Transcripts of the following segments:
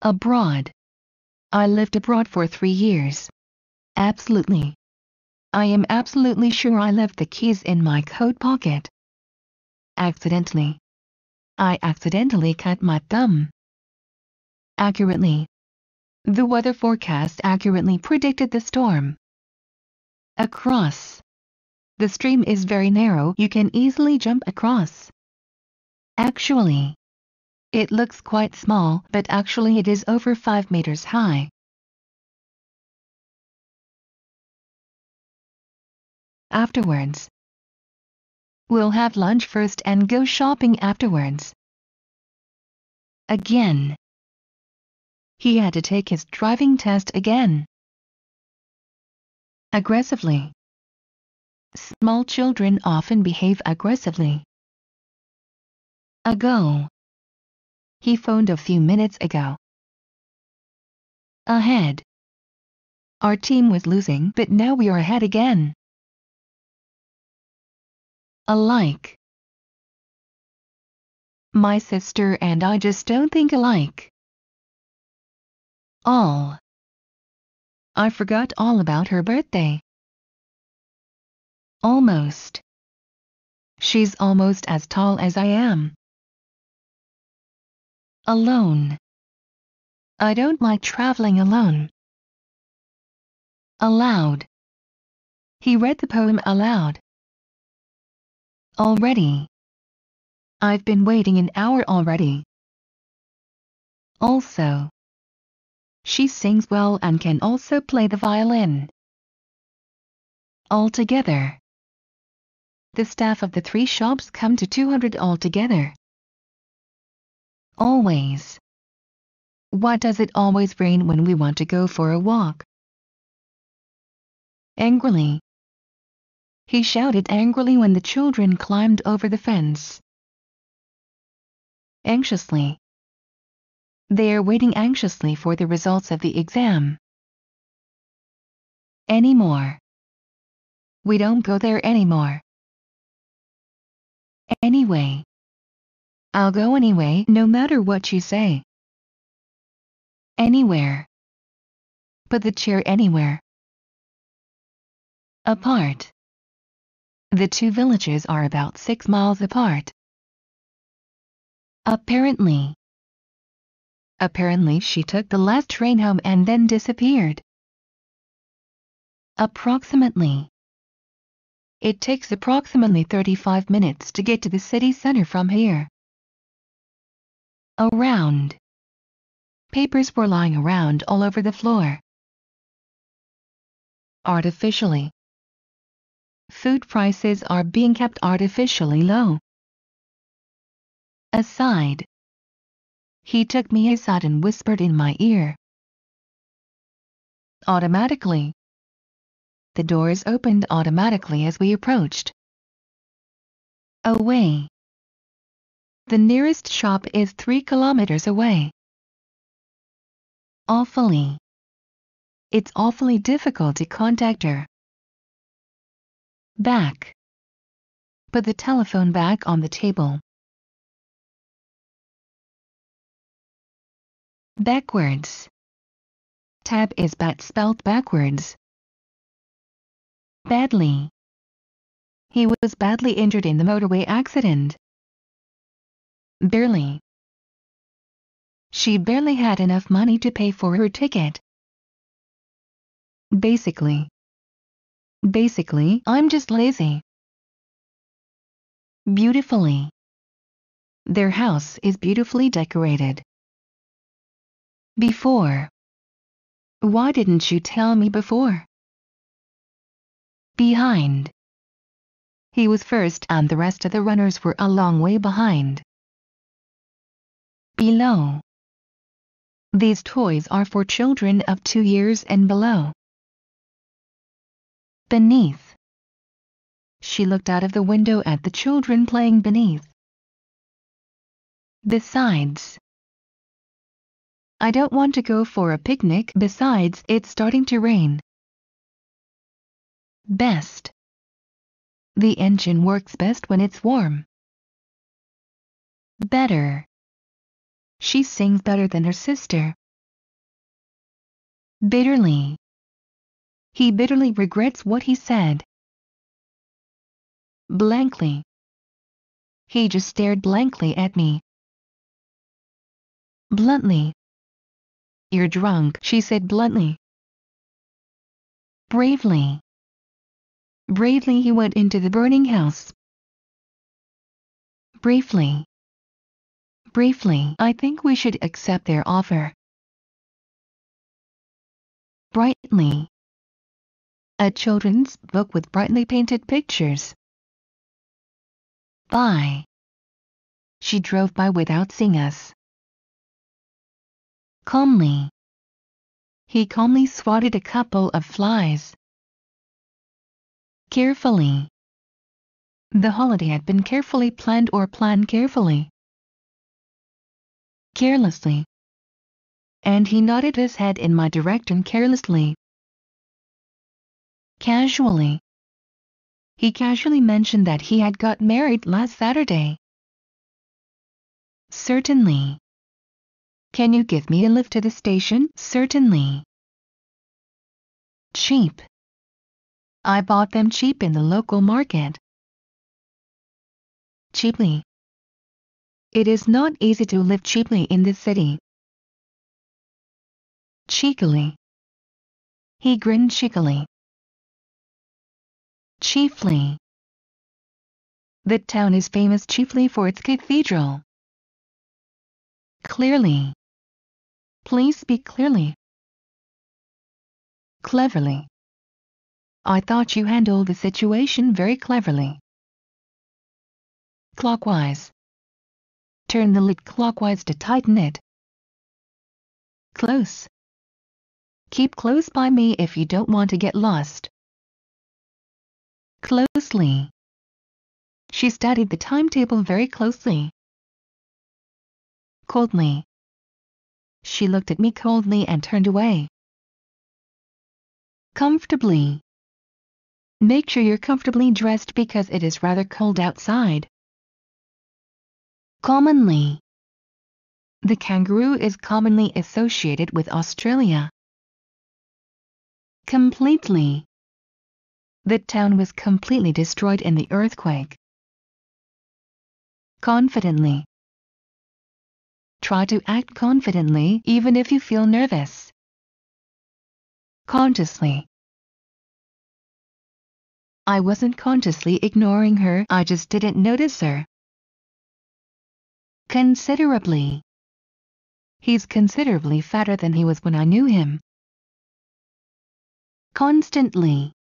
Abroad. I lived abroad for 3 years. Absolutely. I am absolutely sure I left the keys in my coat pocket. Accidentally. I accidentally cut my thumb. Accurately. The weather forecast accurately predicted the storm. Across. The stream is very narrow, you can easily jump across. Actually. It looks quite small, but actually it is over 5 meters high. Afterwards. We'll have lunch first and go shopping afterwards. Again. He had to take his driving test again. Aggressively. Small children often behave aggressively. Ago. He phoned a few minutes ago. Ahead. Our team was losing, but now we are ahead again. Alike. My sister and I just don't think alike. All. I forgot all about her birthday. Almost. She's almost as tall as I am. Alone. I don't like traveling alone. Aloud. He read the poem aloud. Already. I've been waiting an hour already. Also. She sings well and can also play the violin. Altogether. The staff of the 3 shops come to 200 altogether. Always. Why does it always rain when we want to go for a walk? Angrily. He shouted angrily when the children climbed over the fence. Anxiously. They are waiting anxiously for the results of the exam. Anymore. We don't go there anymore. Anyway. I'll go anyway, no matter what you say. Anywhere. Put the chair anywhere. Apart. The 2 villages are about 6 miles apart. Apparently. Apparently she took the last train home and then disappeared. Approximately. It takes approximately 35 minutes to get to the city center from here. Around. Papers were lying around all over the floor. Artificially. Food prices are being kept artificially low. Aside. He took me aside and whispered in my ear. Automatically. The doors opened automatically as we approached. Away. The nearest shop is 3 kilometers away. Awfully. It's awfully difficult to contact her. Back. Put the telephone back on the table. Backwards. Tab is bat spelled backwards. Badly. He was badly injured in the motorway accident. Barely. She barely had enough money to pay for her ticket. Basically. Basically, I'm just lazy. Beautifully. Their house is beautifully decorated. Before. Why didn't you tell me before? Behind. He was first and the rest of the runners were a long way behind. Below. These toys are for children of 2 years and below. Beneath. She looked out of the window at the children playing beneath. Besides. I don't want to go for a picnic, besides it's starting to rain. Best. The engine works best when it's warm. Better. She sings better than her sister. Bitterly. He bitterly regrets what he said. Blankly. He just stared blankly at me. Bluntly. You're drunk, she said bluntly. Bravely. Bravely he went into the burning house. Briefly. Briefly, I think we should accept their offer. Brightly. A children's book with brightly painted pictures. By. She drove by without seeing us. Calmly. He calmly swatted a couple of flies. Carefully. The holiday had been carefully planned or planned carefully. Carelessly. And he nodded his head in my direction carelessly. Casually. He casually mentioned that he had got married last Saturday. Certainly. Can you give me a lift to the station? Certainly. Cheap. I bought them cheap in the local market. Cheaply. It is not easy to live cheaply in this city. Cheekily. He grinned cheekily. Chiefly. The town is famous chiefly for its cathedral. Clearly. Please speak clearly. Cleverly. I thought you handled the situation very cleverly. Clockwise. Turn the lid clockwise to tighten it. Close. Keep close by me if you don't want to get lost. Closely. She studied the timetable very closely. Coldly. She looked at me coldly and turned away. Comfortably. Make sure you're comfortably dressed because it is rather cold outside. Commonly. The kangaroo is commonly associated with Australia. Completely. The town was completely destroyed in the earthquake. Confidently. Try to act confidently even if you feel nervous. Consciously. I wasn't consciously ignoring her, I just didn't notice her. Considerably. He's considerably fatter than he was when I knew him. Constantly.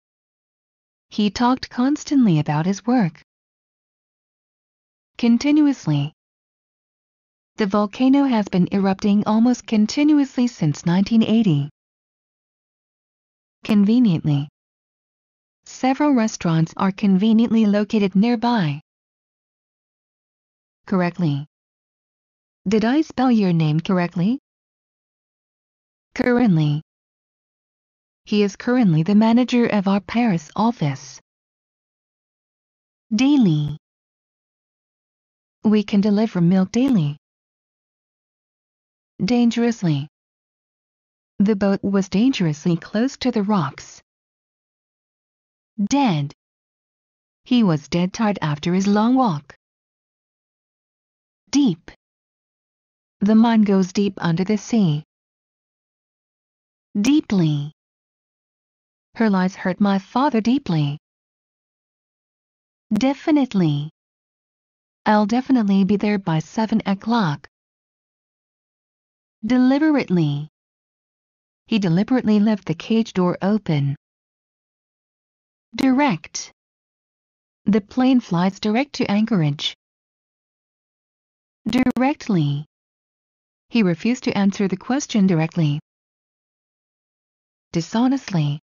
He talked constantly about his work. Continuously. The volcano has been erupting almost continuously since 1980. Conveniently. Several restaurants are conveniently located nearby. Correctly. Did I spell your name correctly? Currently. He is currently the manager of our Paris office. Daily. We can deliver milk daily. Dangerously. The boat was dangerously close to the rocks. Dead. He was dead tired after his long walk. Deep. The mine goes deep under the sea. Deeply. Her lies hurt my father deeply. Definitely. I'll definitely be there by 7 o'clock. Deliberately. He deliberately left the cage door open. Direct. The plane flies direct to Anchorage. Directly. He refused to answer the question directly. Dishonestly.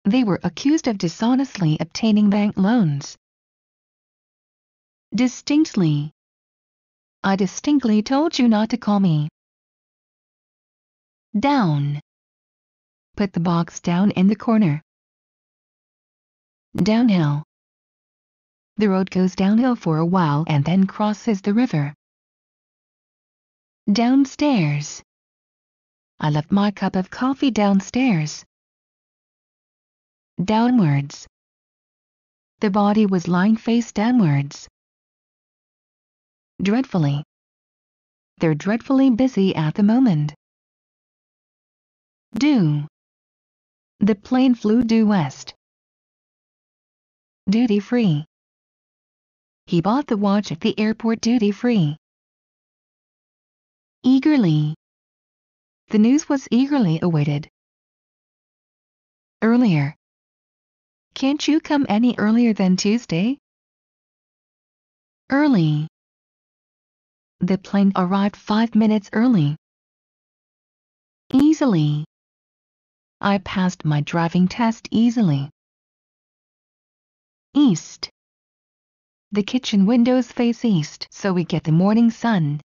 They were accused of dishonestly obtaining bank loans. Distinctly. I distinctly told you not to call me. Down. Put the box down in the corner. Downhill. The road goes downhill for a while and then crosses the river. Downstairs. I left my cup of coffee downstairs. Downwards. The body was lying face downwards. Dreadfully. They're dreadfully busy at the moment. Due. The plane flew due west. Duty free. He bought the watch at the airport duty free. Eagerly. The news was eagerly awaited. Earlier. Can't you come any earlier than Tuesday? Early. The plane arrived 5 minutes early. Easily. I passed my driving test easily. East. The kitchen windows face east, so we get the morning sun.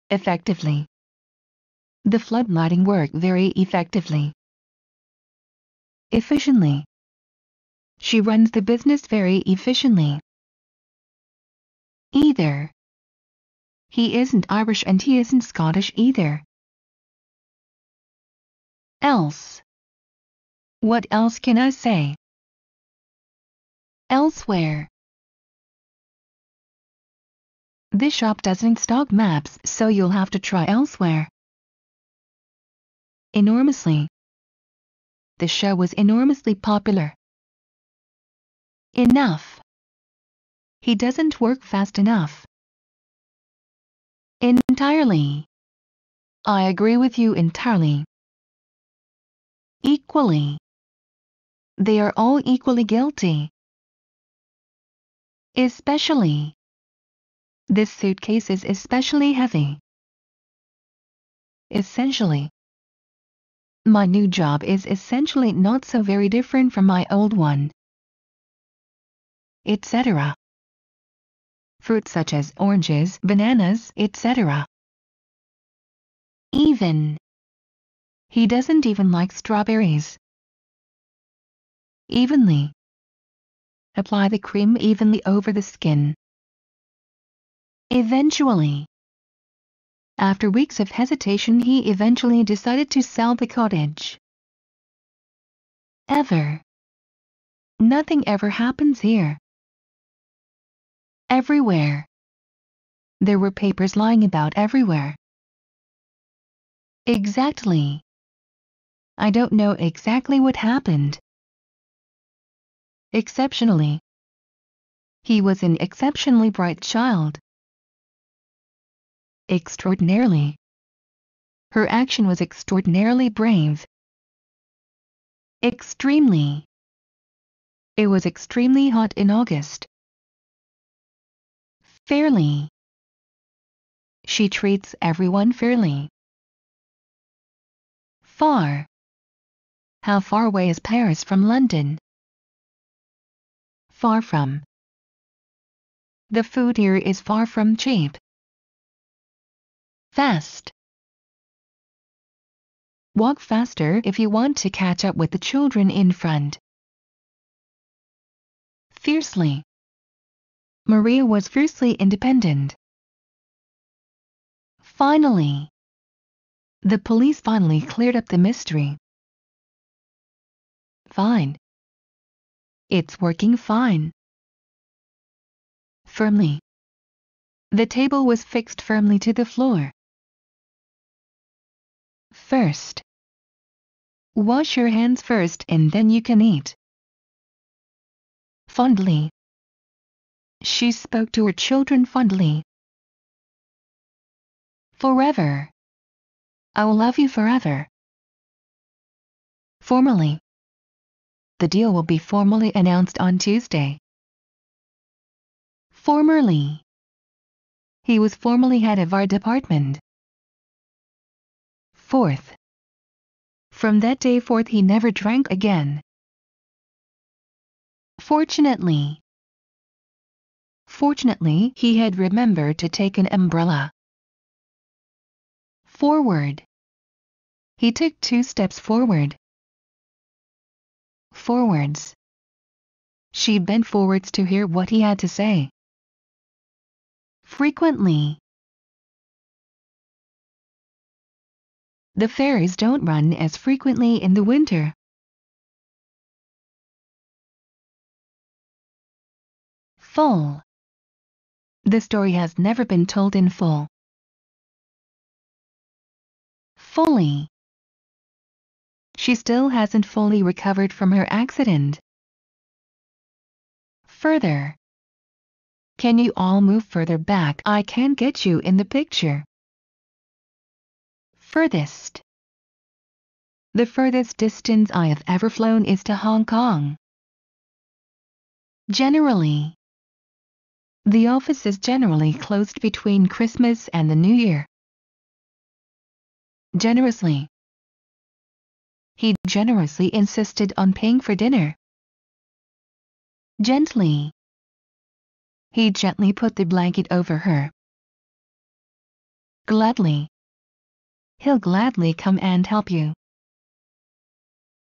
Effectively. The floodlighting worked very effectively. Efficiently. She runs the business very efficiently. Either. He isn't Irish and he isn't Scottish either. Else. What else can I say? Elsewhere. This shop doesn't stock maps, so you'll have to try elsewhere. Enormously. The show was enormously popular. Enough. He doesn't work fast enough. Entirely. I agree with you entirely. Equally. They are all equally guilty. Especially. This suitcase is especially heavy. Essentially. My new job is essentially not so very different from my old one. Etc. Fruits such as oranges, bananas, etc. Even. He doesn't even like strawberries. Evenly. Apply the cream evenly over the skin. Eventually. After weeks of hesitation, he eventually decided to sell the cottage. Ever. Nothing ever happens here. Everywhere. There were papers lying about everywhere. Exactly. I don't know exactly what happened. Exceptionally. He was an exceptionally bright child. Extraordinarily. Her action was extraordinarily brave. Extremely. It was extremely hot in August. Fairly. She treats everyone fairly. Far. How far away is Paris from London? Far from. The food here is far from cheap. Fast. Walk faster if you want to catch up with the children in front. Fiercely. Maria was fiercely independent. Finally. The police finally cleared up the mystery. Fine. It's working fine. Firmly. The table was fixed firmly to the floor. First. Wash your hands first and then you can eat. Fondly. She spoke to her children fondly. Forever. I will love you forever. Formally. The deal will be formally announced on Tuesday. Formerly. He was formerly head of our department. Fourth. From that day forth he never drank again. Fortunately. Fortunately, he had remembered to take an umbrella. Forward. He took 2 steps forward. Forwards. She bent forwards to hear what he had to say. Frequently. The ferries don't run as frequently in the winter. Full. The story has never been told in full. Fully. She still hasn't fully recovered from her accident. Further. Can you all move further back? I can't get you in the picture. Furthest. The furthest distance I have ever flown is to Hong Kong. Generally. The office is generally closed between Christmas and the New Year. Generously. He generously insisted on paying for dinner. Gently. He gently put the blanket over her. Gladly. He'll gladly come and help you.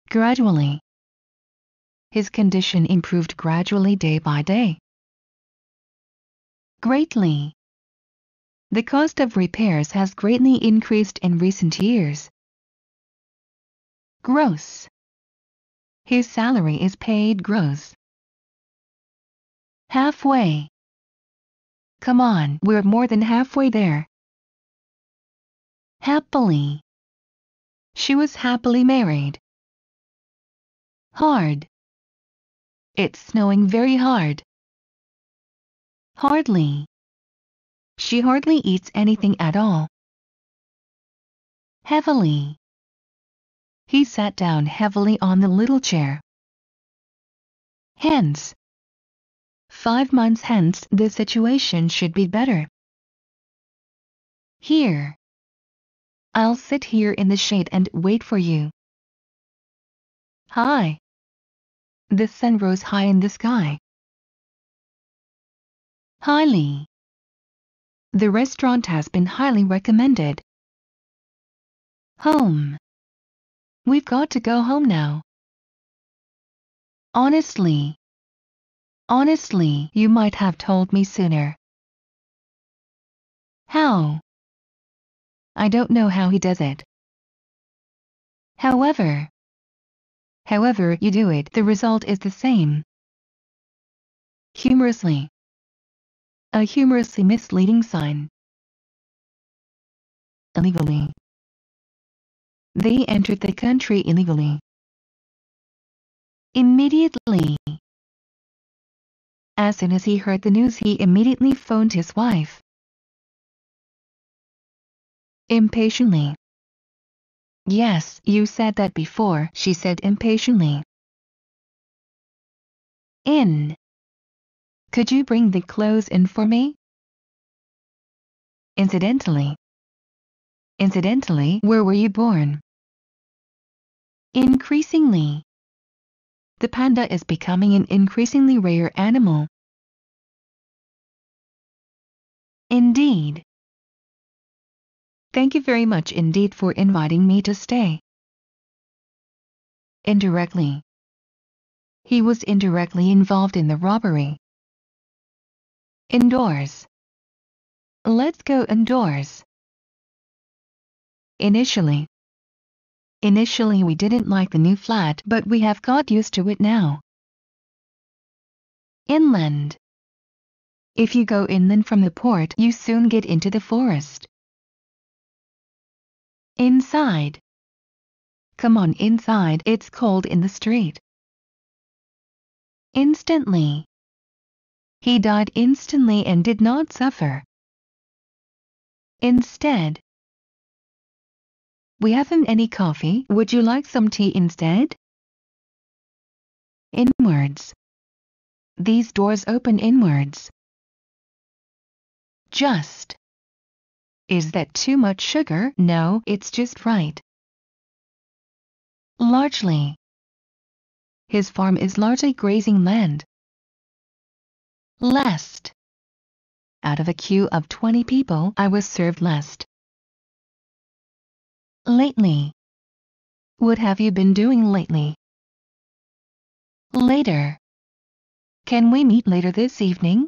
Gradually. His condition improved gradually day by day. Greatly. The cost of repairs has greatly increased in recent years. Gross. His salary is paid gross. Halfway. Come on, we're more than halfway there. Happily. She was happily married. Hard. It's snowing very hard. Hardly. She hardly eats anything at all. Heavily. He sat down heavily on the little chair. Hence. 5 months hence the situation should be better. Here. I'll sit here in the shade and wait for you. High. The sun rose high in the sky. Highly. The restaurant has been highly recommended. Home. We've got to go home now. Honestly. Honestly, you might have told me sooner. How? I don't know how he does it. However you do it, the result is the same. Humorously. A humorously misleading sign. Illegally. They entered the country illegally. Immediately. As soon as he heard the news, he immediately phoned his wife. Impatiently. Yes, you said that before, she said impatiently. In. Could you bring the clothes in for me? Incidentally. Incidentally, where were you born? Increasingly. The panda is becoming an increasingly rare animal. Indeed. Thank you very much indeed for inviting me to stay. Indirectly. He was indirectly involved in the robbery. Indoors. Let's go indoors. Initially. Initially we didn't like the new flat, but we have got used to it now. Inland. If you go inland from the port, you soon get into the forest. Inside. Come on inside, it's cold in the street. Instantly. He died instantly and did not suffer. Instead. We haven't any coffee, would you like some tea instead? Inwards. These doors open inwards. Just. Is that too much sugar? No, it's just right. Largely. His farm is largely grazing land. Last. Out of a queue of 20 people, I was served last. Lately. What have you been doing lately? Later. Can we meet later this evening?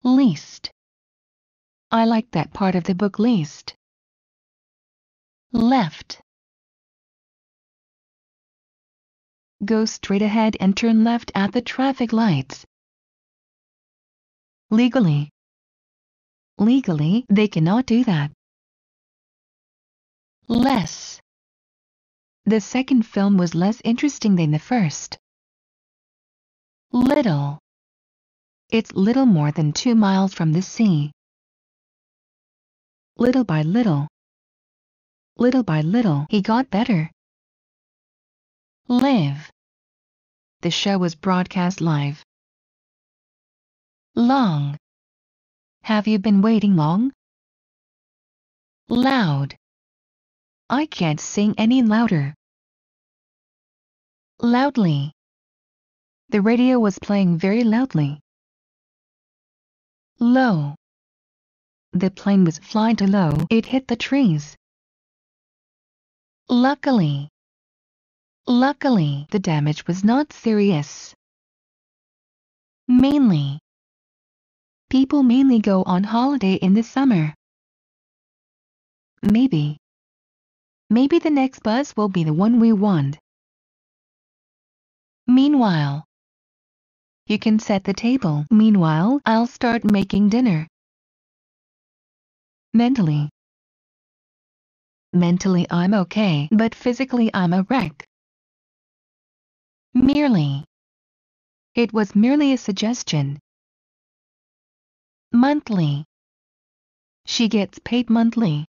Least. I like that part of the book least. Left. Go straight ahead and turn left at the traffic lights. Legally. Legally, they cannot do that. Less. The second film was less interesting than the first. Little. It's little more than 2 miles from the sea. Little by little. Little by little, he got better. Live. The show was broadcast live. Long. Have you been waiting long? Loud. I can't sing any louder. Loudly. The radio was playing very loudly. Low. The plane was flying too low, it hit the trees. Luckily. Luckily, the damage was not serious. Mainly. People mainly go on holiday in the summer. Maybe. Maybe the next bus will be the one we want. Meanwhile. You can set the table. Meanwhile, I'll start making dinner. Mentally. Mentally I'm okay, but physically I'm a wreck. Merely. It was merely a suggestion. Monthly. She gets paid monthly.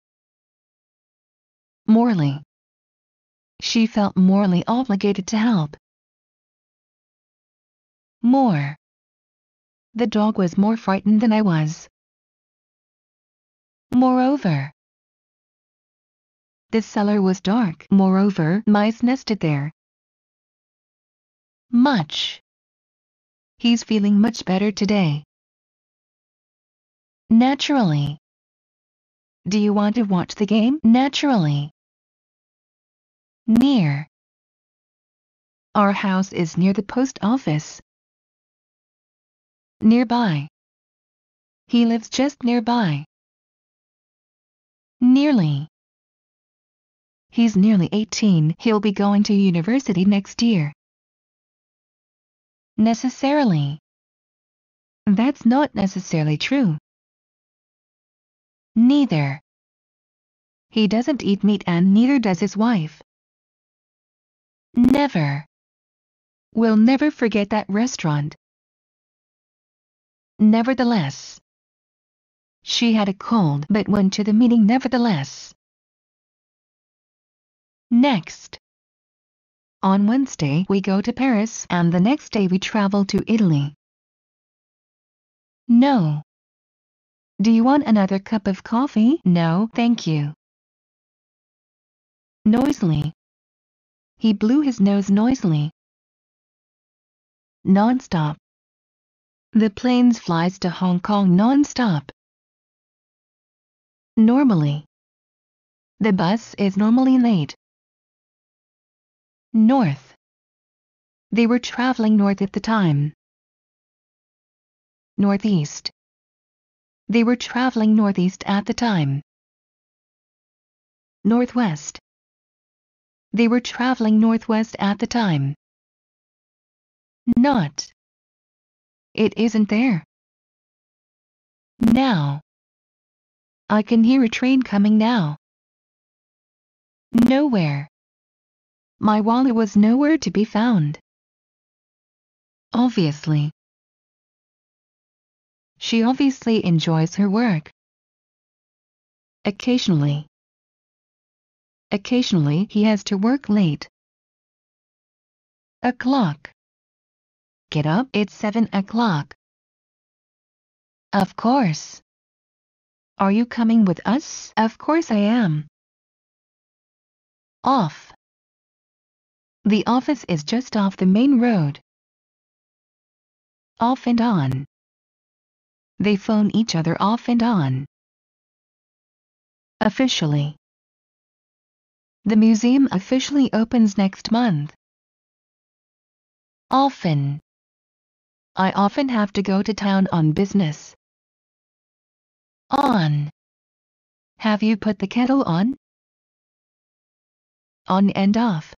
Morally. She felt morally obligated to help. More. The dog was more frightened than I was. Moreover. The cellar was dark. Moreover, mice nested there. Much. He's feeling much better today. Naturally. Do you want to watch the game? Naturally. Near. Our house is near the post office. Nearby. He lives just nearby. Nearly. He's nearly 18. He'll be going to university next year. Necessarily. That's not necessarily true. Neither. He doesn't eat meat and neither does his wife. Never. We'll never forget that restaurant. Nevertheless. She had a cold but went to the meeting nevertheless. Next. On Wednesday we go to Paris and the next day we travel to Italy. No. Do you want another cup of coffee? No, thank you. Noisily. He blew his nose noisily. Non-stop. The plane flies to Hong Kong non-stop. Normally. The bus is normally late. North. They were traveling north at the time. Northeast. They were traveling northeast at the time. Northwest. They were traveling northwest at the time. Not. It isn't there. Now. I can hear a train coming now. Nowhere. My wallet was nowhere to be found. Obviously. She obviously enjoys her work. Occasionally. Occasionally he has to work late. O'clock. Get up, it's 7 o'clock. Of course. Are you coming with us? Of course I am. Off. The office is just off the main road. Off and on. They phone each other off and on. Officially. The museum officially opens next month. Often. I often have to go to town on business. On. Have you put the kettle on? on and off.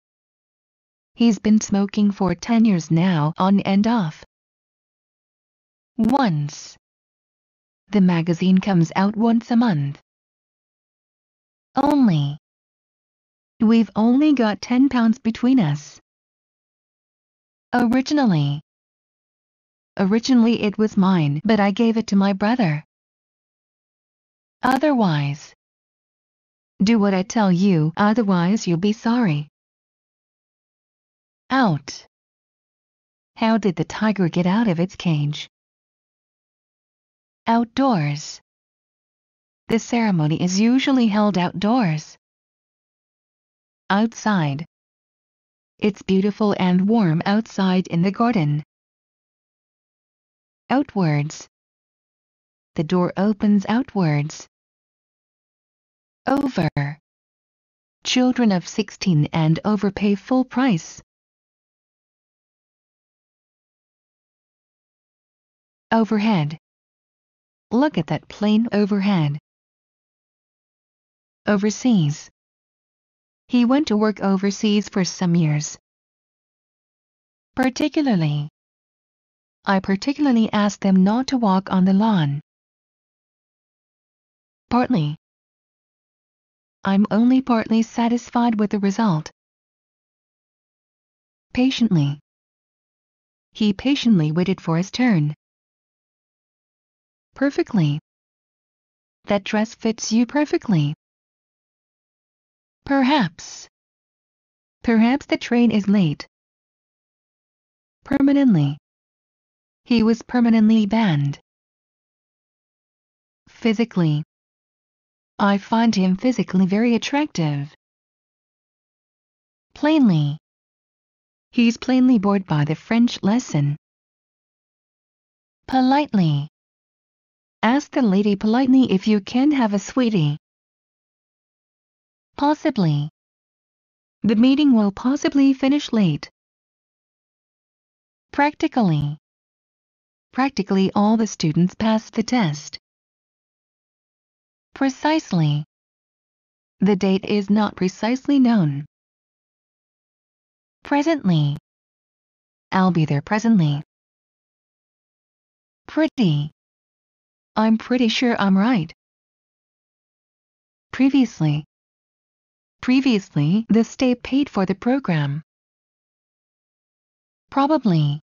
He's been smoking for 10 years now, on and off. Once. The magazine comes out once a month. Only. We've only got £10 between us. Originally it was mine, but I gave it to my brother. Otherwise. Do what I tell you, otherwise you'll be sorry. Out. How did the tiger get out of its cage? Outdoors. The ceremony is usually held outdoors. Outside. It's beautiful and warm outside in the garden. Outwards. The door opens outwards. Over. Children of 16 and over pay full price. Overhead. Look at that plane overhead. Overseas. He went to work overseas for some years. Particularly. I particularly asked them not to walk on the lawn. Partly. I'm only partly satisfied with the result. Patiently. He patiently waited for his turn. Perfectly. That dress fits you perfectly. Perhaps. Perhaps the train is late. Permanently. He was permanently banned. Physically. I find him physically very attractive. Plainly. He's plainly bored by the French lesson. Politely. Ask the lady politely if you can have a sweetie. Possibly. The meeting will possibly finish late. Practically. Practically all the students passed the test. Precisely. The date is not precisely known. Presently. I'll be there presently. Pretty. I'm pretty sure I'm right. Previously. Previously, the state paid for the program. Probably.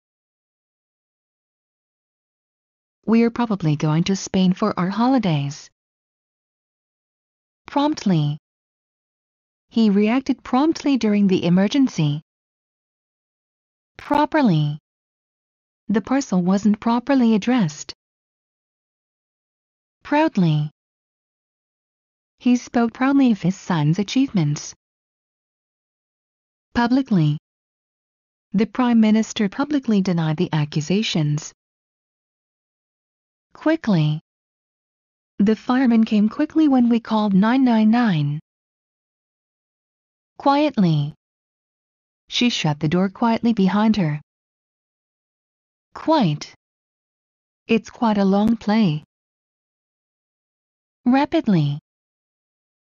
We're probably going to Spain for our holidays. Promptly. He reacted promptly during the emergency. Properly. The parcel wasn't properly addressed. Proudly. He spoke proudly of his son's achievements. Publicly. The Prime Minister publicly denied the accusations. Quickly. The fireman came quickly when we called 999. Quietly. She shut the door quietly behind her. Quite. It's quite a long play. Rapidly.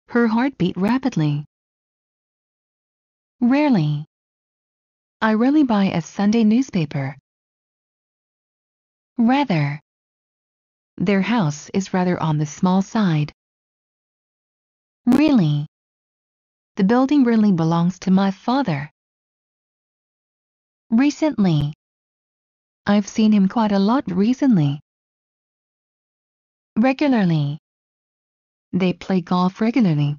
Her heart beat rapidly. Rarely. I rarely buy a Sunday newspaper. Rather. Their house is rather on the small side. Really. The building really belongs to my father. Recently. I've seen him quite a lot recently. Regularly. They play golf regularly.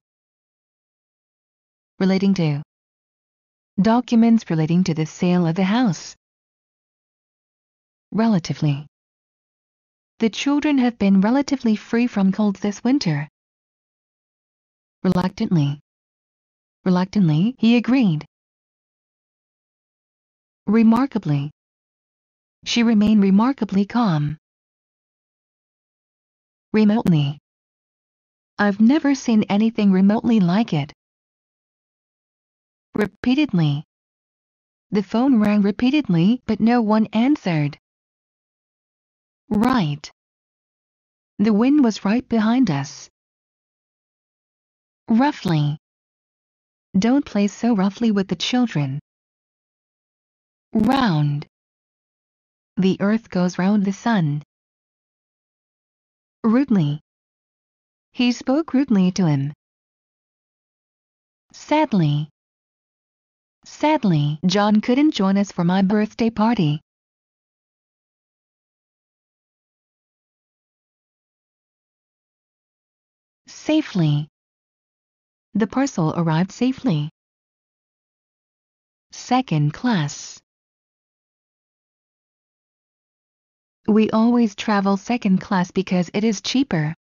Relating to. Documents relating to the sale of the house. Relatively. The children have been relatively free from colds this winter. Reluctantly. Reluctantly, he agreed. Remarkably. She remained remarkably calm. Remotely. I've never seen anything remotely like it. Repeatedly. The phone rang repeatedly, but no one answered. Right. The wind was right behind us. Roughly. Don't play so roughly with the children. Round. The earth goes round the sun. Rudely. He spoke rudely to him. Sadly. Sadly, John couldn't join us for my birthday party. Safely. The parcel arrived safely. Second class. We always travel second class because it is cheaper.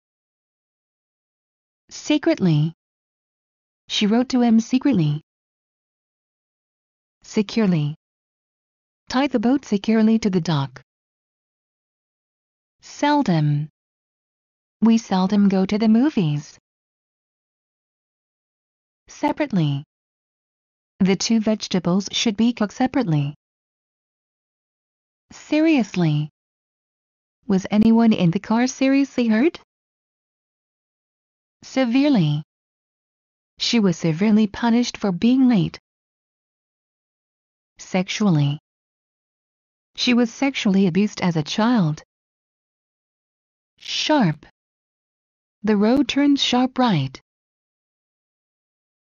Secretly. She wrote to him secretly. Securely. Tie the boat securely to the dock. Seldom. We seldom go to the movies. Separately. The two vegetables should be cooked separately. Seriously. Was anyone in the car seriously hurt? Severely. She was severely punished for being late. Sexually. She was sexually abused as a child. Sharp. The road turns sharp right.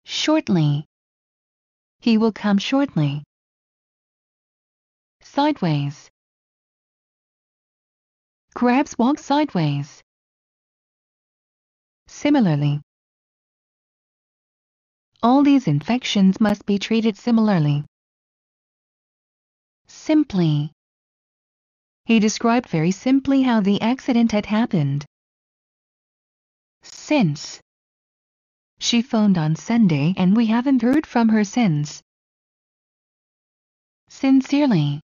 Shortly. He will come shortly. Sideways. Crabs walk sideways. Similarly. All these infections must be treated similarly. Simply. He described very simply how the accident had happened. Since. She phoned on Sunday and we haven't heard from her since. Sincerely.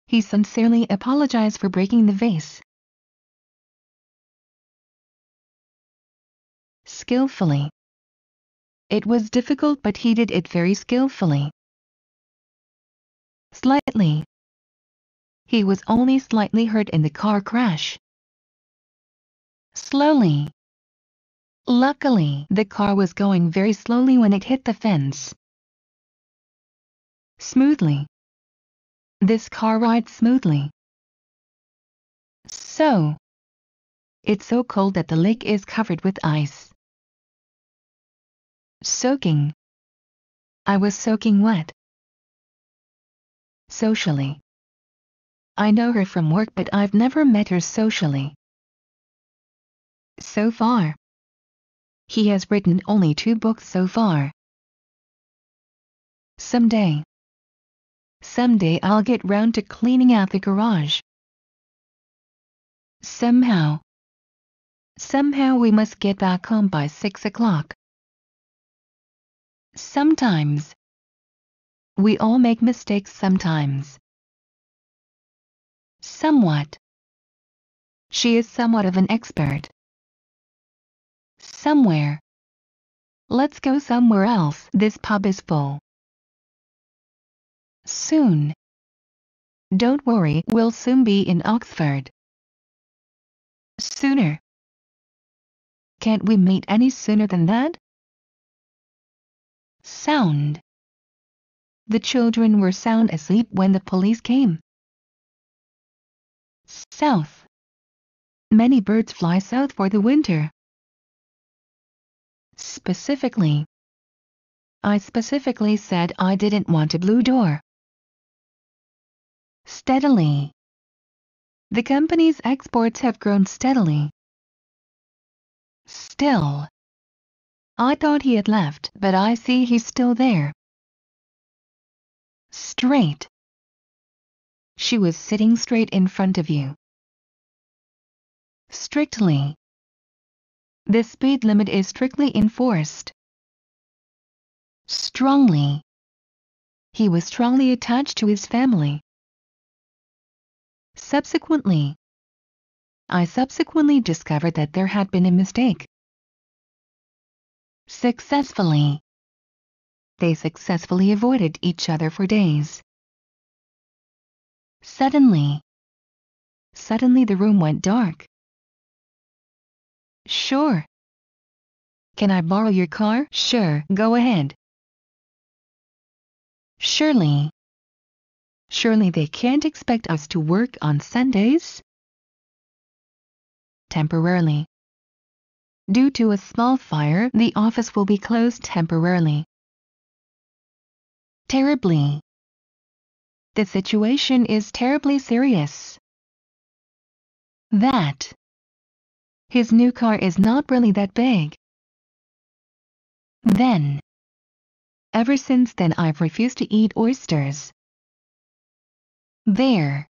He sincerely apologized for breaking the vase. Skillfully. It was difficult but he did it very skillfully. Slightly. He was only slightly hurt in the car crash. Slowly. Luckily, the car was going very slowly when it hit the fence. Smoothly. This car rides smoothly. So. It's so cold that the lake is covered with ice. Soaking. I was soaking wet. Socially. I know her from work but I've never met her socially. So far. He has written only 2 books so far. Someday. Someday I'll get round to cleaning out the garage. Somehow. Somehow we must get back home by 6 o'clock. Sometimes. We all make mistakes sometimes. Somewhat. She is somewhat of an expert. Somewhere. Let's go somewhere else. This pub is full. Soon. Don't worry, we'll soon be in Oxford. Sooner. Can't we meet any sooner than that? Sound. The children were sound asleep when the police came. South. Many birds fly south for the winter. Specifically. I specifically said I didn't want a blue door. Steadily. The company's exports have grown steadily. Still. I thought he had left, but I see he's still there. Straight. She was sitting straight in front of you. Strictly. The speed limit is strictly enforced. Strongly. He was strongly attached to his family. Subsequently. I subsequently discovered that there had been a mistake. Successfully. They successfully avoided each other for days. Suddenly. Suddenly the room went dark. Sure. Can I borrow your car? Sure, go ahead. Surely. Surely they can't expect us to work on Sundays? Temporarily. Due to a small fire, the office will be closed temporarily. Terribly. The situation is terribly serious. That. His new car is not really that big. Then. Ever since then I've refused to eat oysters. There.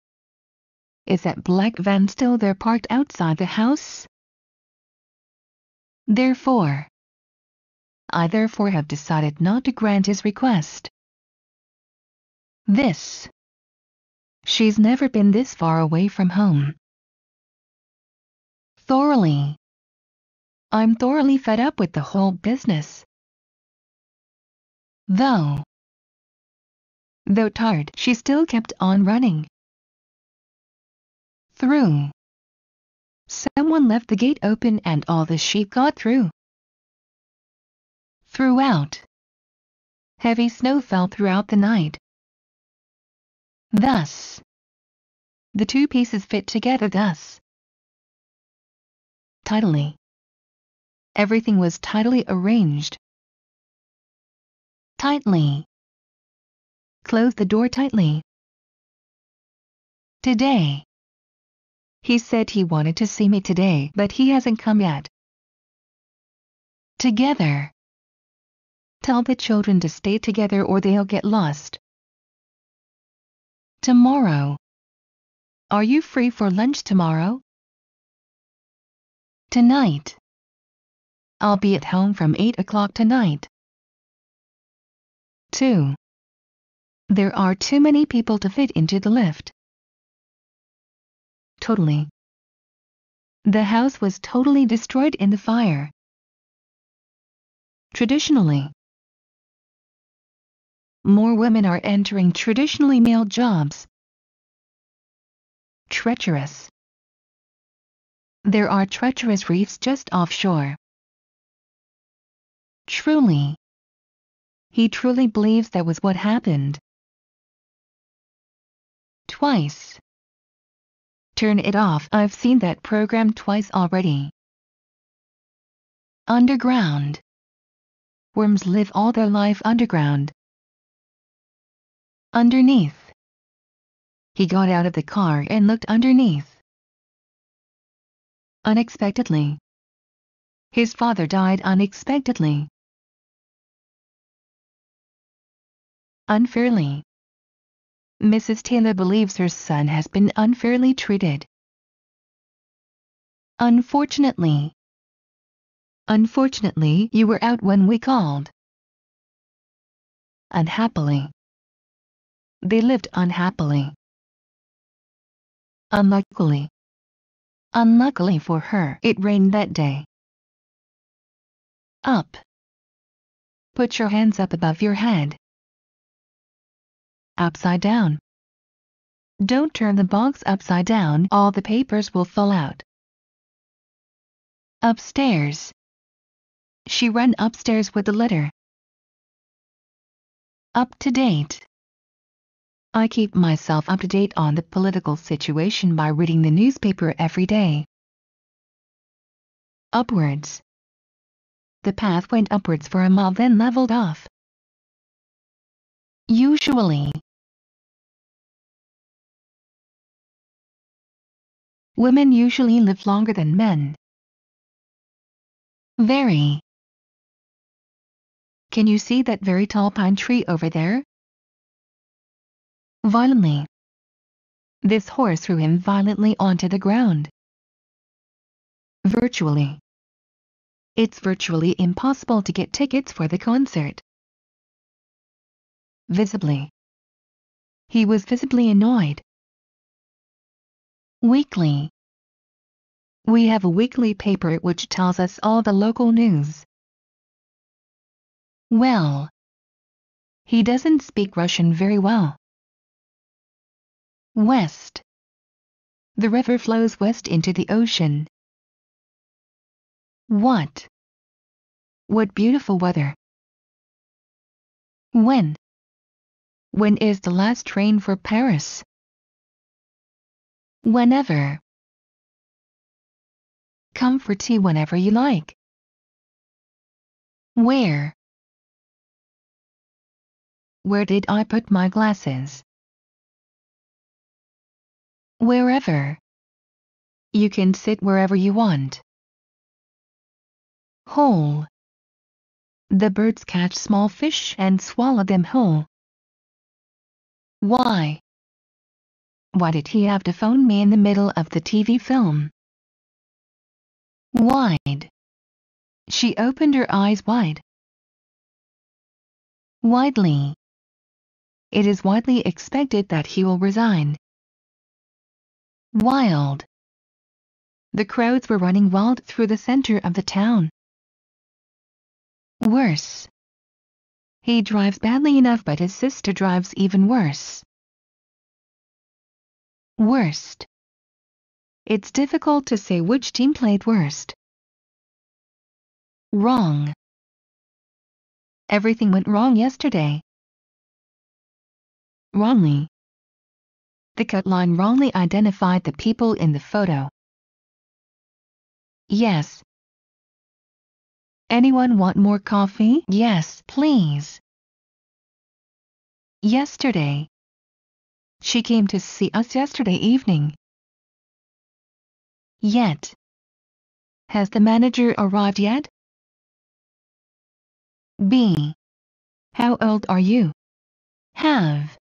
Is that black van still there parked outside the house? Therefore. I therefore have decided not to grant his request. This. She's never been this far away from home. Thoroughly. I'm thoroughly fed up with the whole business. Though tired, she still kept on running. Through. Someone left the gate open and all the sheep got through. Throughout. Heavy snow fell throughout the night. Thus. The two pieces fit together thus. Tidily. Everything was tidily arranged. Tightly. Close the door tightly. Today. He said he wanted to see me today, but he hasn't come yet. Together. Tell the children to stay together or they'll get lost. Tomorrow. Are you free for lunch tomorrow? Tonight. I'll be at home from 8 o'clock tonight. 2. There are too many people to fit into the lift. Totally. The house was totally destroyed in the fire. Traditionally. More women are entering traditionally male jobs. Treacherous. There are treacherous reefs just offshore. Truly. He truly believes that was what happened. Twice. Turn it off. I've seen that program twice already. Underground. Worms live all their life underground. Underneath. He got out of the car and looked underneath. Unexpectedly. His father died unexpectedly. Unfairly. Mrs. Taylor believes her son has been unfairly treated. Unfortunately. Unfortunately, you were out when we called. Unhappily. They lived unhappily. Unluckily. Unluckily for her, it rained that day. Up. Put your hands up above your head. Upside down. Don't turn the box upside down, all the papers will fall out. Upstairs. She ran upstairs with the letter. Up to date. I keep myself up to date on the political situation by reading the newspaper every day. Upwards. The path went upwards for a mile then leveled off. Usually. Women usually live longer than men. Very. Can you see that very tall pine tree over there? Violently. This horse threw him violently onto the ground. Virtually. It's virtually impossible to get tickets for the concert. Visibly. He was visibly annoyed. Weekly. We have a weekly paper which tells us all the local news. Well. He doesn't speak Russian very well. West. The river flows west into the ocean. What? What beautiful weather. When? When is the last train for Paris? Whenever. Come for tea whenever you like. Where? Where did I put my glasses? Wherever. You can sit wherever you want. Whole. The birds catch small fish and swallow them whole. Why? Why did he have to phone me in the middle of the TV film? Wide. She opened her eyes wide. Widely. It is widely expected that he will resign. Wild. The crowds were running wild through the center of the town. Worse. He drives badly enough, but his sister drives even worse. Worst. It's difficult to say which team played worst. Wrong. Everything went wrong yesterday. Wrongly. The cut line wrongly identified the people in the photo. Yes. Anyone want more coffee? Yes, please. Yesterday. She came to see us yesterday evening. Yet. Has the manager arrived yet? B. How old are you? Have.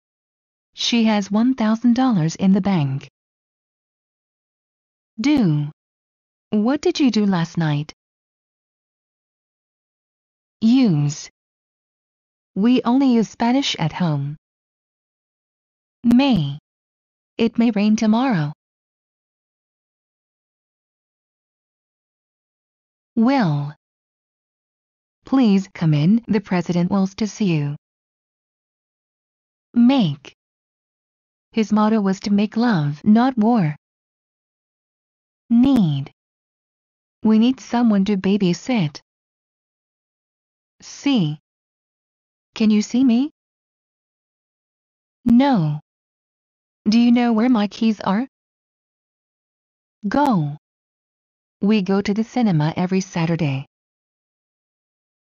She has $1,000 in the bank. Do. What did you do last night? Use. We only use Spanish at home. May. It may rain tomorrow. Will. Please come in, the president wants to see you. Make. His motto was to make love, not war. Need. We need someone to babysit. See. Can you see me? No. Do you know where my keys are? Go. We go to the cinema every Saturday.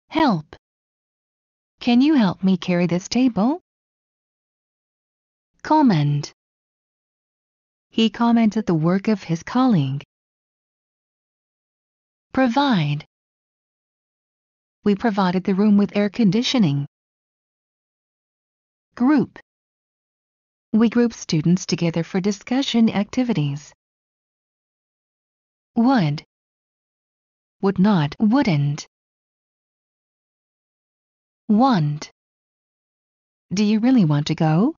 Help. Can you help me carry this table? Comment. He commented the work of his colleague. Provide. We provided the room with air conditioning. Group. We group students together for discussion activities. Would. Would not, wouldn't. Want. Do you really want to go?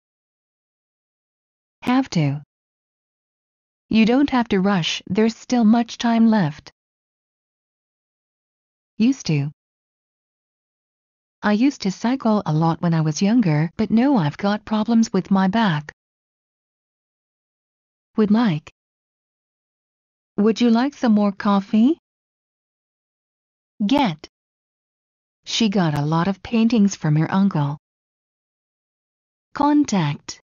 Have to. You don't have to rush, there's still much time left. Used to. I used to cycle a lot when I was younger, but now I've got problems with my back. Would like. Would you like some more coffee? Get. She got a lot of paintings from her uncle. Contact.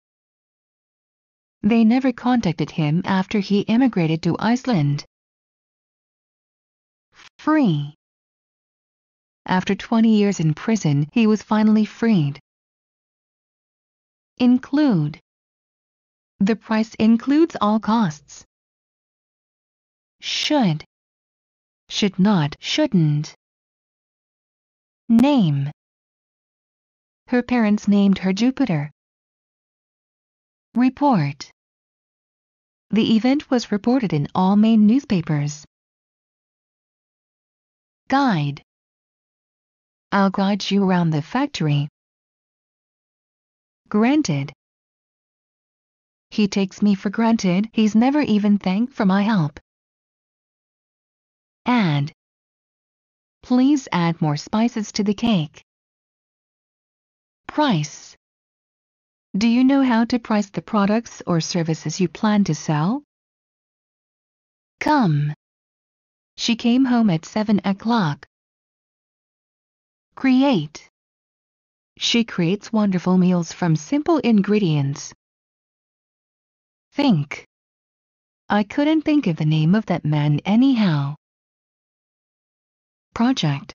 They never contacted him after he immigrated to Iceland. Free. After 20 years in prison, he was finally freed. Include. The price includes all costs. Should. Should not, shouldn't. Name. Her parents named her Jupiter. Report. The event was reported in all main newspapers. Guide. I'll guide you around the factory. Granted. He takes me for granted, he's never even thanked for my help. Add. Please add more spices to the cake. Price. Do you know how to price the products or services you plan to sell? Come. She came home at 7 o'clock. Create. She creates wonderful meals from simple ingredients. Think. I couldn't think of the name of that man anyhow. Project.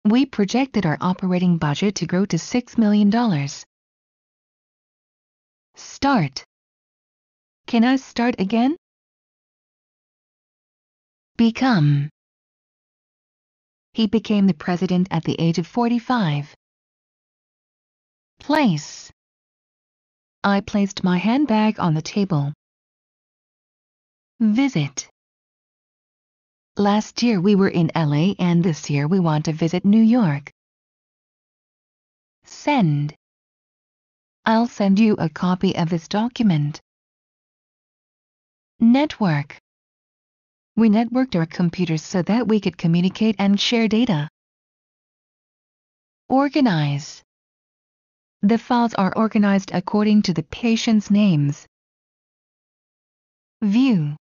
We projected our operating budget to grow to $6 million. Start. Can I start again? Become. He became the president at the age of 45. Place. I placed my handbag on the table. Visit. Last year we were in LA and this year we want to visit New York. Send. I'll send you a copy of this document. Network. We networked our computers so that we could communicate and share data. Organize. The files are organized according to the patient's names. View.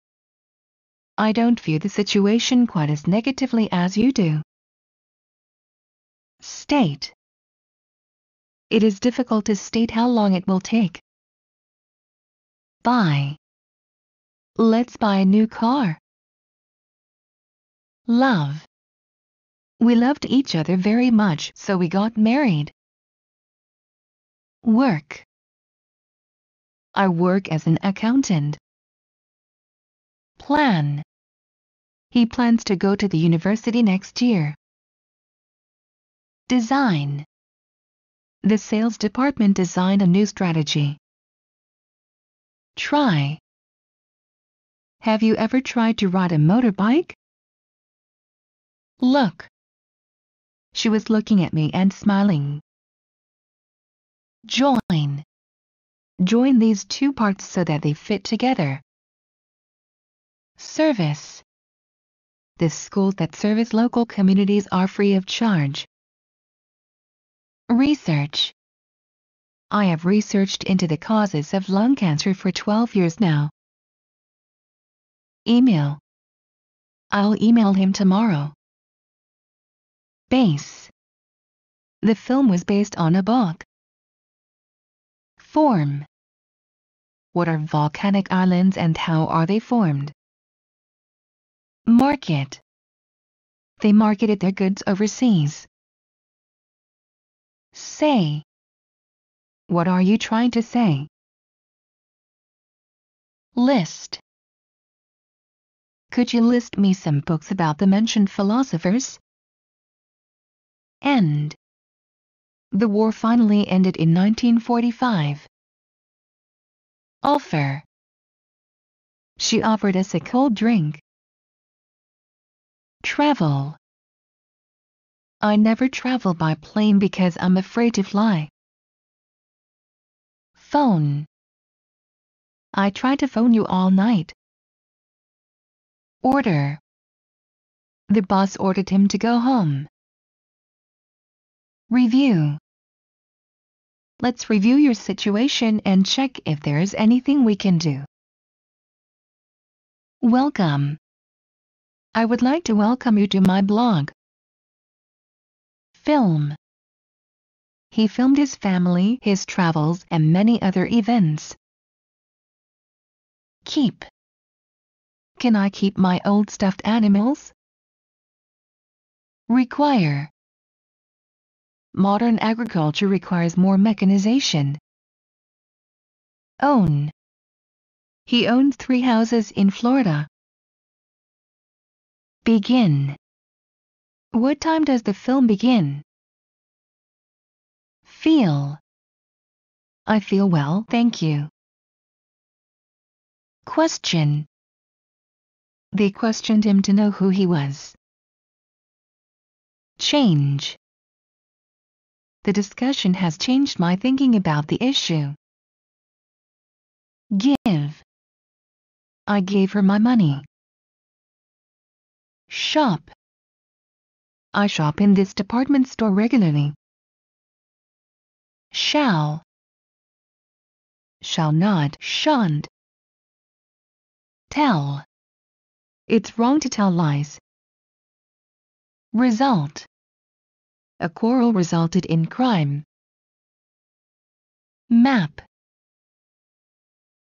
I don't view the situation quite as negatively as you do. State. It is difficult to state how long it will take. Buy. Let's buy a new car. Love. We loved each other very much, so we got married. Work. I work as an accountant. Plan. He plans to go to the university next year. Design. The sales department designed a new strategy. Try. Have you ever tried to ride a motorbike? Look. She was looking at me and smiling. Join. Join these two parts so that they fit together. Service. The schools that service local communities are free of charge. Research. I have researched into the causes of lung cancer for 12 years now. Email. I'll email him tomorrow. Base. The film was based on a book. Form. What are volcanic islands and how are they formed? Market. They marketed their goods overseas. Say. What are you trying to say? List. Could you list me some books about the mentioned philosophers? End. The war finally ended in 1945. Offer. She offered us a cold drink. Travel. I never travel by plane because I'm afraid to fly. Phone. I tried to phone you all night. Order. The boss ordered him to go home. Review. Let's review your situation and check if there is anything we can do. Welcome. I would like to welcome you to my blog. Film. He filmed his family, his travels, and many other events. Keep. Can I keep my old stuffed animals? Require. Modern agriculture requires more mechanization. Own. He owns 3 houses in Florida. Begin. What time does the film begin? Feel. I feel well, thank you. Question. They questioned him to know who he was. Change. The discussion has changed my thinking about the issue. Give. I gave her my money. Shop. I shop in this department store regularly. Shall. Shall not, shan't. Tell. It's wrong to tell lies. Result. A quarrel resulted in crime. Map.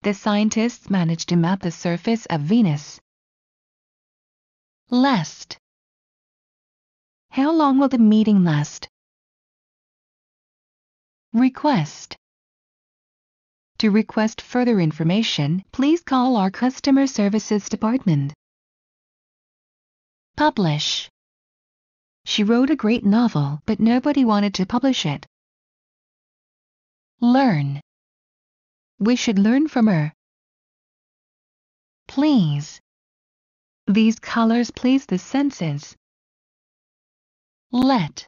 The scientists managed to map the surface of Venus. Last. How long will the meeting last? Request. To request further information, please call our customer services department. Publish. She wrote a great novel, but nobody wanted to publish it. Learn. We should learn from her. Please. These colors please the senses. Let.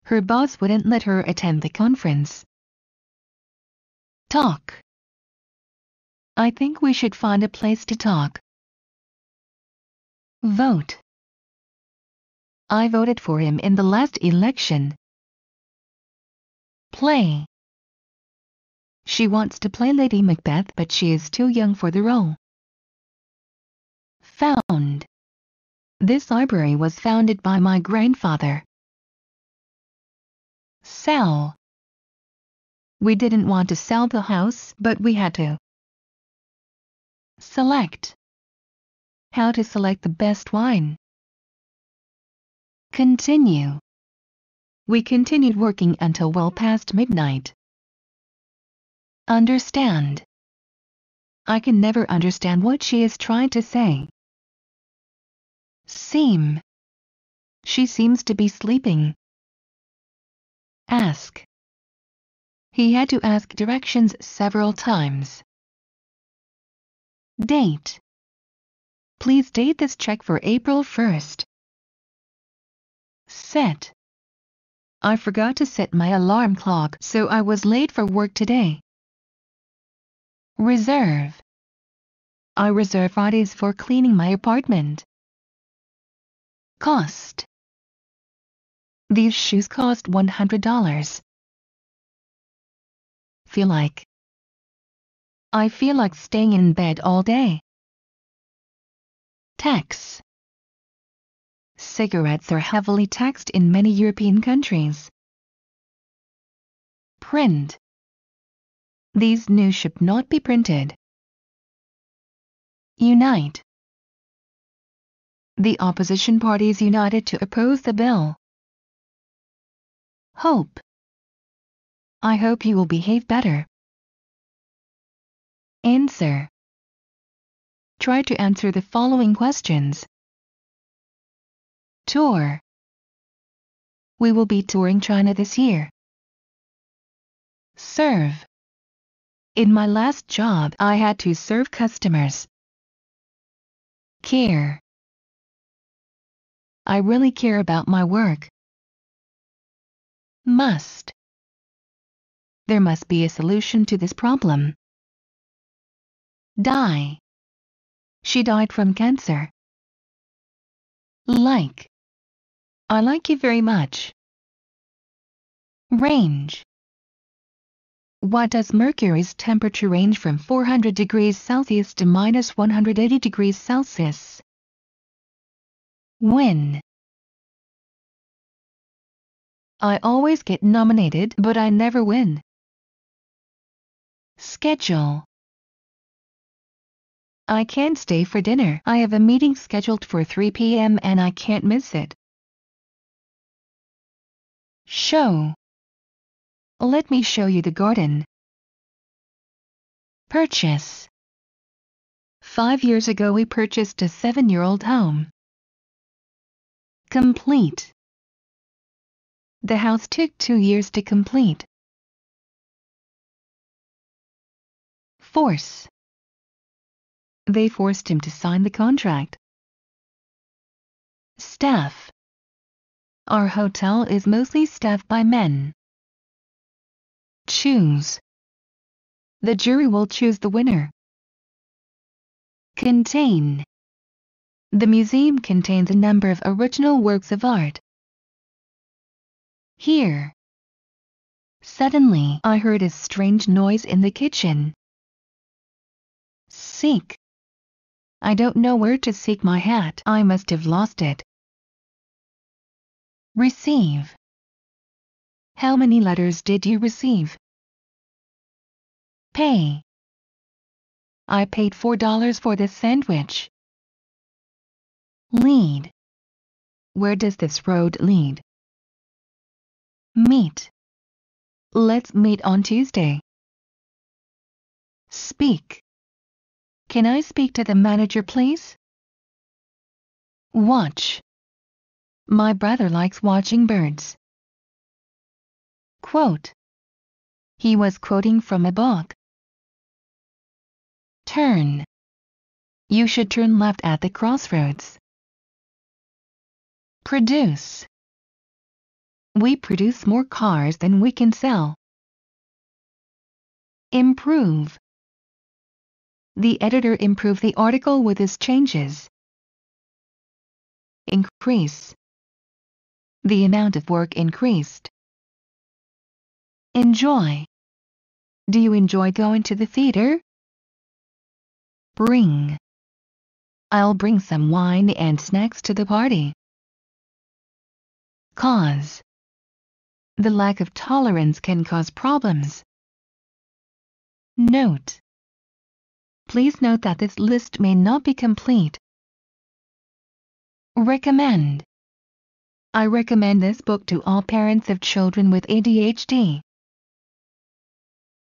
Her boss wouldn't let her attend the conference. Talk. I think we should find a place to talk. Vote. I voted for him in the last election. Play. She wants to play Lady Macbeth, but she is too young for the role. Found. This library was founded by my grandfather. Sell. We didn't want to sell the house, but we had to. Select. How to select the best wine. Continue. We continued working until well past midnight. Understand. I can never understand what she is trying to say. Seem. She seems to be sleeping. Ask. He had to ask directions several times. Date. Please date this check for April 1st. Set. I forgot to set my alarm clock, so I was late for work today. Reserve. I reserve Fridays for cleaning my apartment. Cost. These shoes cost $100. Feel like. I feel like staying in bed all day. Tax. Cigarettes are heavily taxed in many European countries. Print. These news should not be printed. Unite. The opposition parties united to oppose the bill. Hope. I hope you will behave better. Answer. Try to answer the following questions. Tour. We will be touring China this year. Serve. In my last job, I had to serve customers. Care. I really care about my work. Must. There must be a solution to this problem. Die. She died from cancer. Like. I like you very much. Range. Why does Mercury's temperature range from 400 degrees Celsius to minus 180 degrees Celsius? Win. I always get nominated, but I never win. Schedule. I can't stay for dinner. I have a meeting scheduled for 3 p.m. and I can't miss it. Show. Let me show you the garden. Purchase. 5 years ago we purchased a 7-year-old home. Complete. The house took 2 years to complete. Force. They forced him to sign the contract. Staff. Our hotel is mostly staffed by men. Choose. The jury will choose the winner. Contain. The museum contains a number of original works of art. Hear. Suddenly, I heard a strange noise in the kitchen. Seek. I don't know where to seek my hat. I must have lost it. Receive. How many letters did you receive? Pay. I paid $4 for this sandwich. Lead. Where does this road lead? Meet. Let's meet on Tuesday. Speak. Can I speak to the manager, please? Watch. My brother likes watching birds. Quote. He was quoting from a book. Turn. You should turn left at the crossroads. Produce. We produce more cars than we can sell. Improve. The editor improved the article with his changes. Increase. The amount of work increased. Enjoy. Do you enjoy going to the theater? Bring. I'll bring some wine and snacks to the party. Cause. The lack of tolerance can cause problems. Note. Please note that this list may not be complete. Recommend. I recommend this book to all parents of children with ADHD.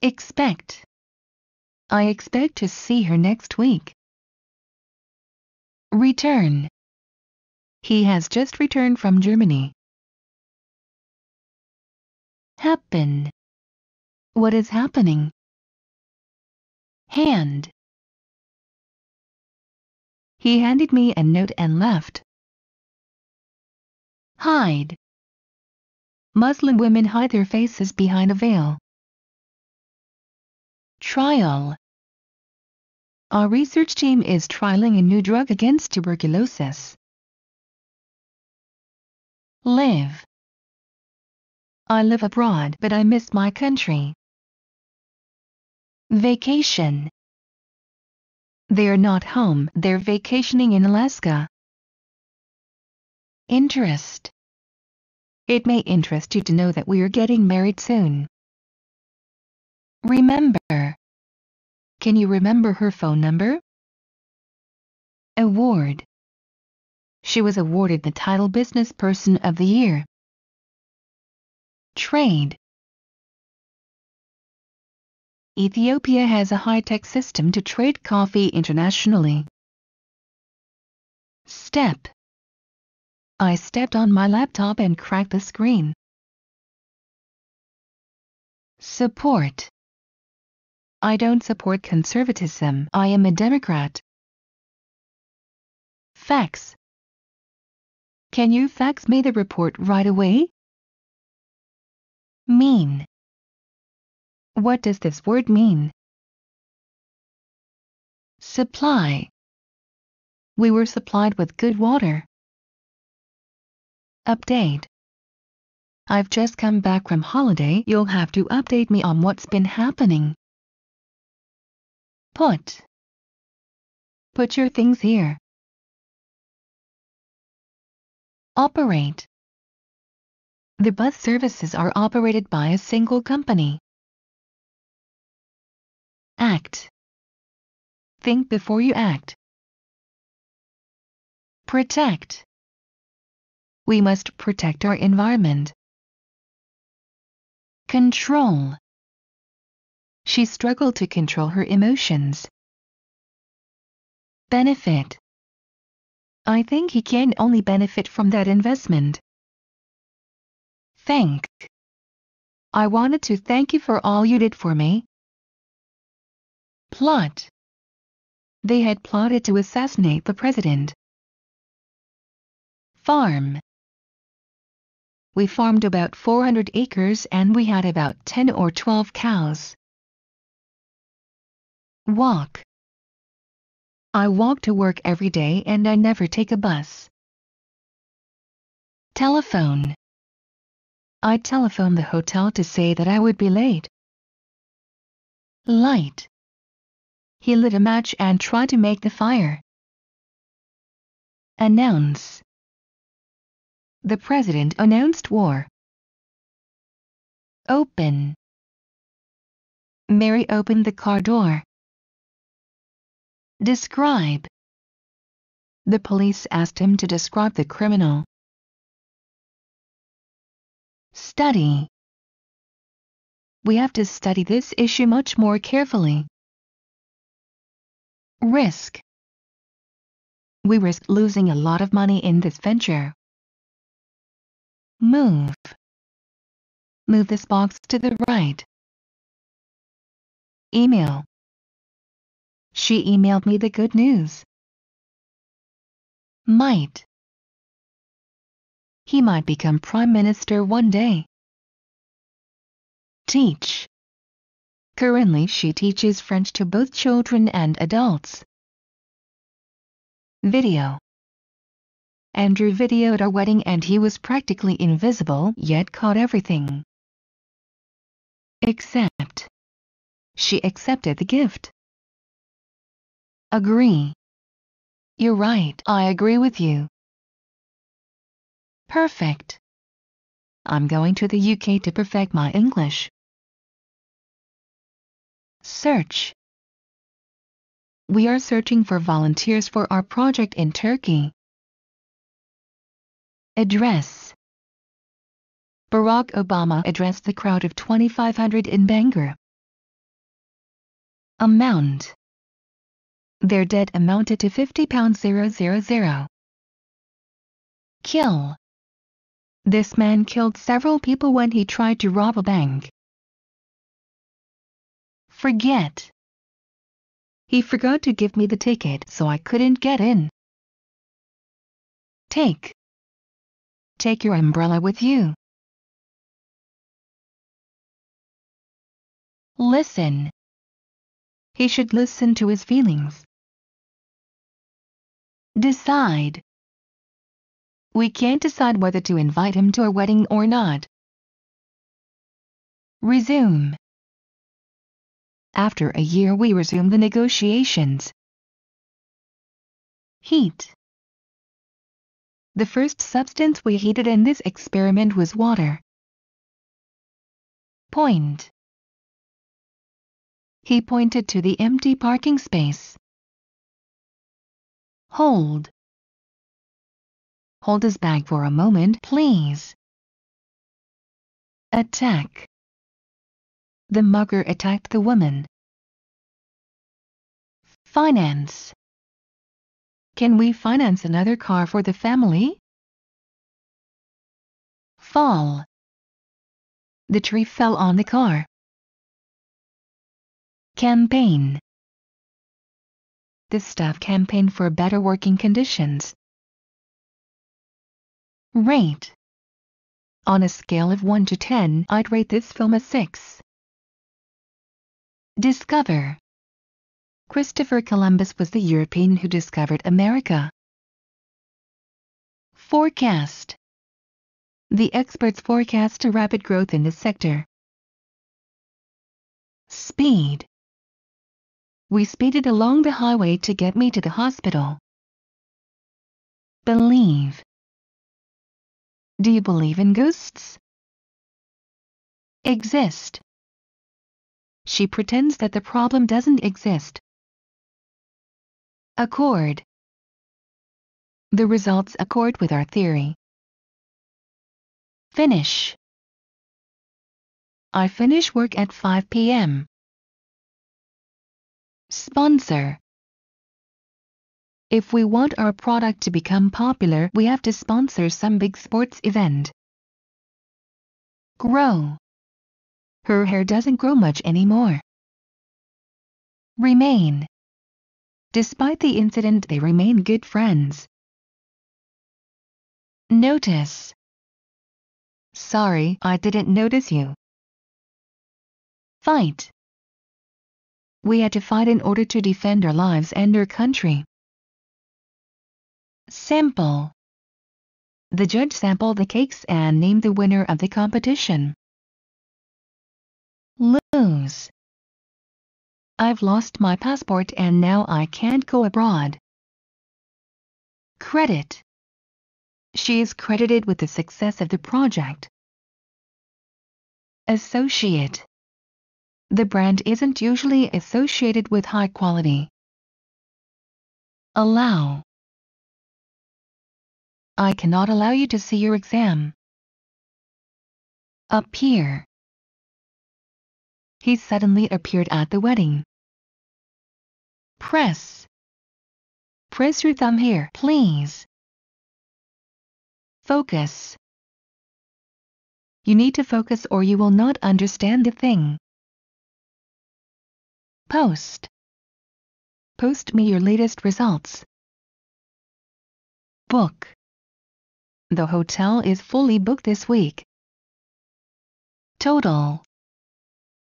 Expect. I expect to see her next week. Return. He has just returned from Germany. Happen. What is happening? Hand. He handed me a note and left. Hide. Muslim women hide their faces behind a veil. Trial. Our research team is trialing a new drug against tuberculosis. Live. I live abroad, but I miss my country. Vacation. They are not home, they're vacationing in Alaska. Interest. It may interest you to know that we are getting married soon. Remember. Can you remember her phone number? Award. She was awarded the title Business Person of the Year. Trade. Ethiopia has a high-tech system to trade coffee internationally. Step. I stepped on my laptop and cracked the screen. Support. I don't support conservatism. I am a Democrat. Fax. Can you fax me the report right away? Mean. What does this word mean? Supply. We were supplied with good water. Update. I've just come back from holiday. You'll have to update me on what's been happening. Put. Put your things here. Operate. The bus services are operated by a single company. Act. Think before you act. Protect. We must protect our environment. Control. She struggled to control her emotions. Benefit. I think he can only benefit from that investment. Thank. I wanted to thank you for all you did for me. Plot. They had plotted to assassinate the president. Farm. We farmed about 400 acres and we had about 10 or 12 cows. Walk. I walk to work every day and I never take a bus. Telephone. I telephoned the hotel to say that I would be late. Light. He lit a match and tried to make the fire. Announce. The president announced war. Open. Mary opened the car door. Describe. The police asked him to describe the criminal. Study. We have to study this issue much more carefully. Risk. We risk losing a lot of money in this venture. Move. Move this box to the right. Email. She emailed me the good news. Might. He might become Prime Minister one day. Teach. Currently she teaches French to both children and adults. Video. Andrew videoed our wedding and he was practically invisible yet caught everything. Accept. She accepted the gift. Agree. You're right, I agree with you. Perfect. I'm going to the UK to perfect my English. Search. We are searching for volunteers for our project in Turkey. Address. Barack Obama addressed the crowd of 2,500 in Bangor. Amount. Their debt amounted to £50,000. Kill. This man killed several people when he tried to rob a bank. Forget. He forgot to give me the ticket, so I couldn't get in. Take. Take your umbrella with you. Listen. He should listen to his feelings. Decide. We can't decide whether to invite him to our wedding or not. Resume. After a year we resumed the negotiations. Heat. The first substance we heated in this experiment was water. Point. He pointed to the empty parking space. Hold. Hold his bag for a moment, please. Attack. The mugger attacked the woman. Finance. Can we finance another car for the family? Fall. The tree fell on the car. Campaign. The staff campaigned for better working conditions. Rate. On a scale of 1 to 10, I'd rate this film a 6. Discover. Christopher Columbus was the European who discovered America. Forecast. The experts forecast a rapid growth in this sector. Speed. We speeded along the highway to get me to the hospital. Believe. Do you believe in ghosts? Exist. She pretends that the problem doesn't exist. Accord. The results accord with our theory. Finish. I finish work at 5 p.m. Sponsor. If we want our product to become popular, we have to sponsor some big sports event. Grow. Her hair doesn't grow much anymore. Remain. Despite the incident, they remain good friends. Notice. Sorry, I didn't notice you. Fight. We had to fight in order to defend our lives and our country. Sample. The judge sampled the cakes and named the winner of the competition. Lose. I've lost my passport and now I can't go abroad. Credit. She is credited with the success of the project. Associate. The brand isn't usually associated with high quality. Allow. I cannot allow you to see your exam. Appear. He suddenly appeared at the wedding. Press. Press your thumb here, please. Focus. You need to focus or you will not understand the thing. Post. Post me your latest results. Book. The hotel is fully booked this week. Total.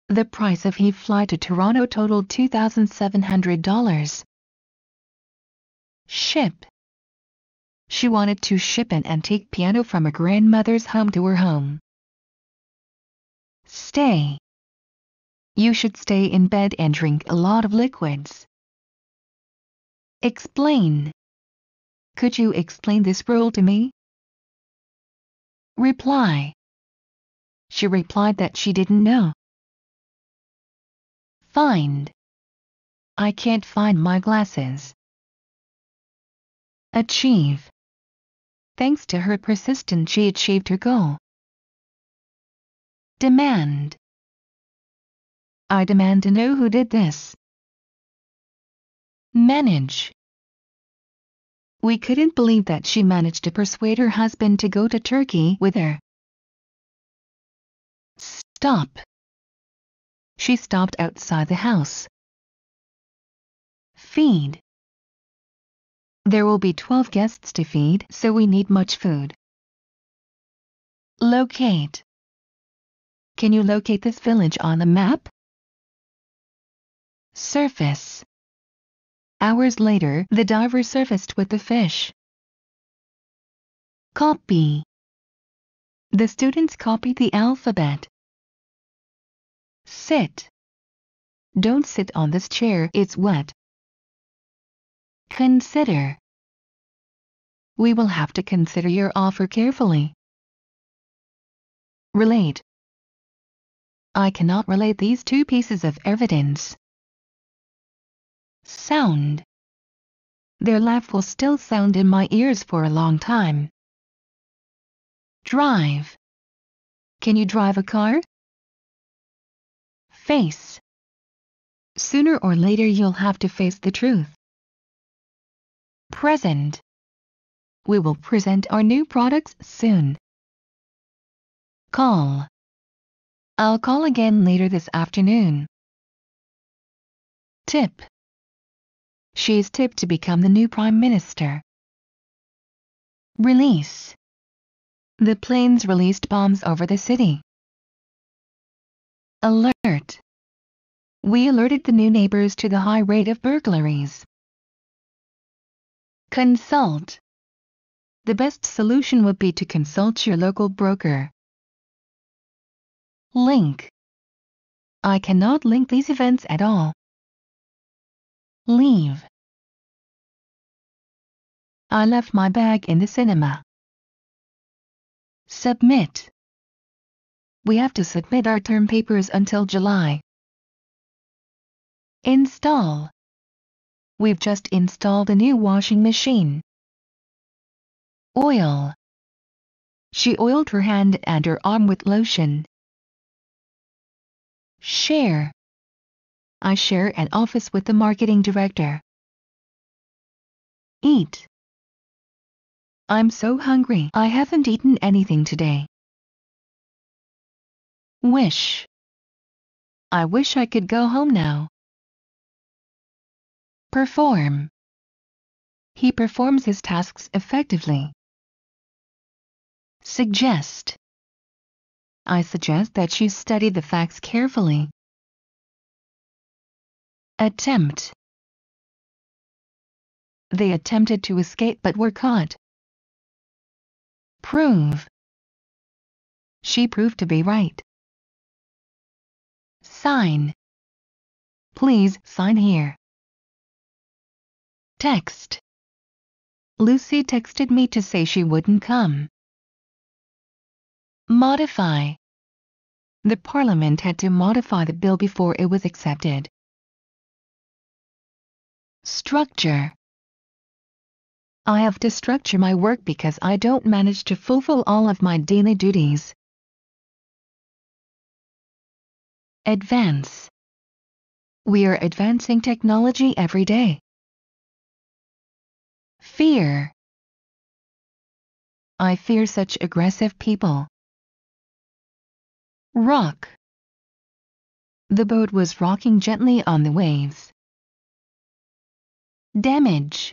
The price of his flight to Toronto totaled $2,700. Ship. She wanted to ship an antique piano from her grandmother's home to her home. Stay. You should stay in bed and drink a lot of liquids. Explain. Could you explain this rule to me? Reply. She replied that she didn't know. Find. I can't find my glasses. Achieve. Thanks to her persistence, she achieved her goal. Demand. I demand to know who did this. Manage. We couldn't believe that she managed to persuade her husband to go to Turkey with her. Stop. She stopped outside the house. Feed. There will be 12 guests to feed, so we need much food. Locate. Can you locate this village on the map? Surface. Hours later, the diver surfaced with the fish. Copy. The students copied the alphabet. Sit. Don't sit on this chair, it's wet. Consider. We will have to consider your offer carefully. Relate. I cannot relate these two pieces of evidence. Sound. Their laugh will still sound in my ears for a long time. Drive. Can you drive a car? Face. Sooner or later you'll have to face the truth. Present. We will present our new products soon. Call. I'll call again later this afternoon. Tip. She's tipped to become the new Prime Minister. Release. The planes released bombs over the city. Alert. We alerted the new neighbors to the high rate of burglaries. Consult. The best solution would be to consult your local broker. Link. I cannot link these events at all. Leave. I left my bag in the cinema. Submit. We have to submit our term papers until July. Install. We've just installed a new washing machine. Oil. She oiled her hand and her arm with lotion. Share. I share an office with the marketing director. Eat. I'm so hungry. I haven't eaten anything today. Wish. I wish I could go home now. Perform. He performs his tasks effectively. Suggest. I suggest that you study the facts carefully. Attempt. They attempted to escape but were caught. Prove. She proved to be right. Sign. Please sign here. Text. Lucy texted me to say she wouldn't come. Modify. The Parliament had to modify the bill before it was accepted. Structure. I have to structure my work because I don't manage to fulfill all of my daily duties. Advance. We are advancing technology every day. Fear. I fear such aggressive people. Rock. The boat was rocking gently on the waves. Damage.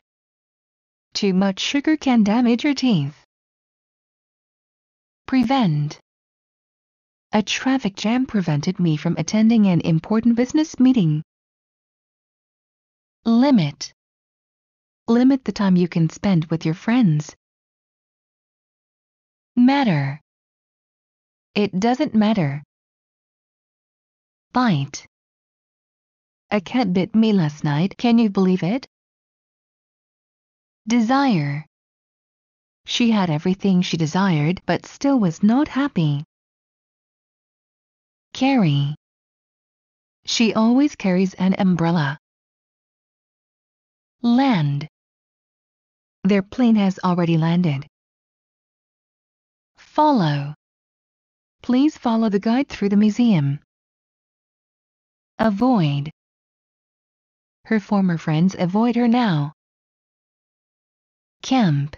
Too much sugar can damage your teeth. Prevent. A traffic jam prevented me from attending an important business meeting. Limit. Limit the time you can spend with your friends. Matter. It doesn't matter. Bite. A cat bit me last night, can you believe it? Desire. She had everything she desired but still was not happy. Carry. She always carries an umbrella. Land. Their plane has already landed. Follow. Please follow the guide through the museum. Avoid. Her former friends avoid her now. Camp.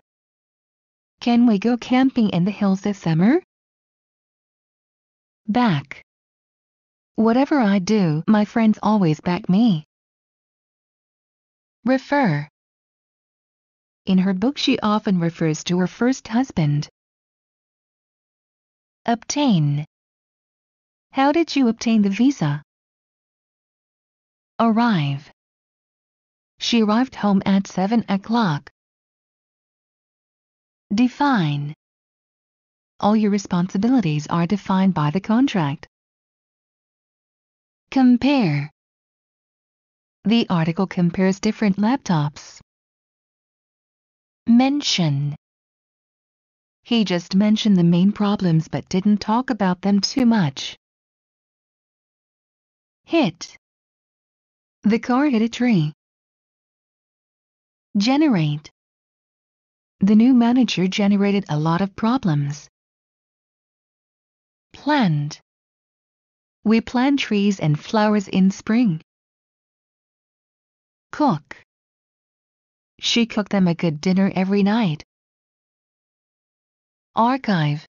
Can we go camping in the hills this summer? Back. Whatever I do, my friends always back me. Refer. In her book she often refers to her first husband. Obtain. How did you obtain the visa? Arrive. She arrived home at 7 o'clock. Define. All your responsibilities are defined by the contract. Compare. The article compares different laptops. Mention. He just mentioned the main problems but didn't talk about them too much. Hit. The car hit a tree. Generate. The new manager generated a lot of problems. Plant. We plant trees and flowers in spring. Cook. She cooked them a good dinner every night. Archive.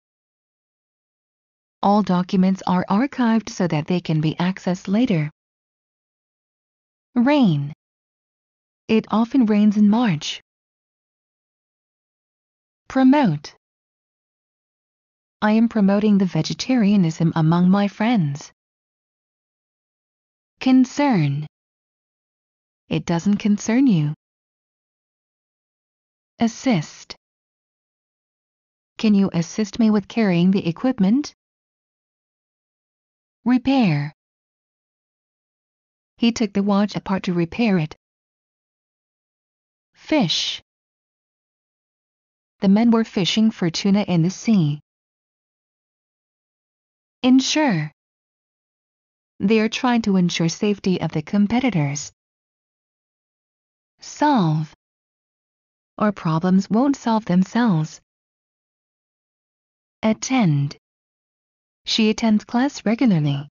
All documents are archived so that they can be accessed later. Rain. It often rains in March. Promote. I am promoting the vegetarianism among my friends. Concern. It doesn't concern you. Assist. Can you assist me with carrying the equipment? Repair. He took the watch apart to repair it. Fish. The men were fishing for tuna in the sea. Ensure. They are trying to ensure safety of the competitors. Solve. Our problems won't solve themselves. Attend. She attends class regularly.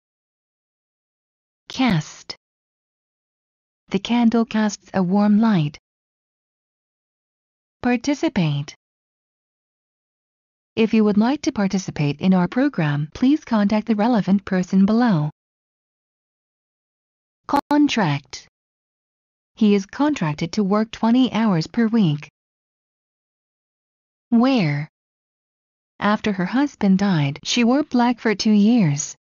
Cast. The candle casts a warm light. Participate. If you would like to participate in our program, please contact the relevant person below. Contract. He is contracted to work 20 hours per week. Wear. After her husband died, she wore black for 2 years.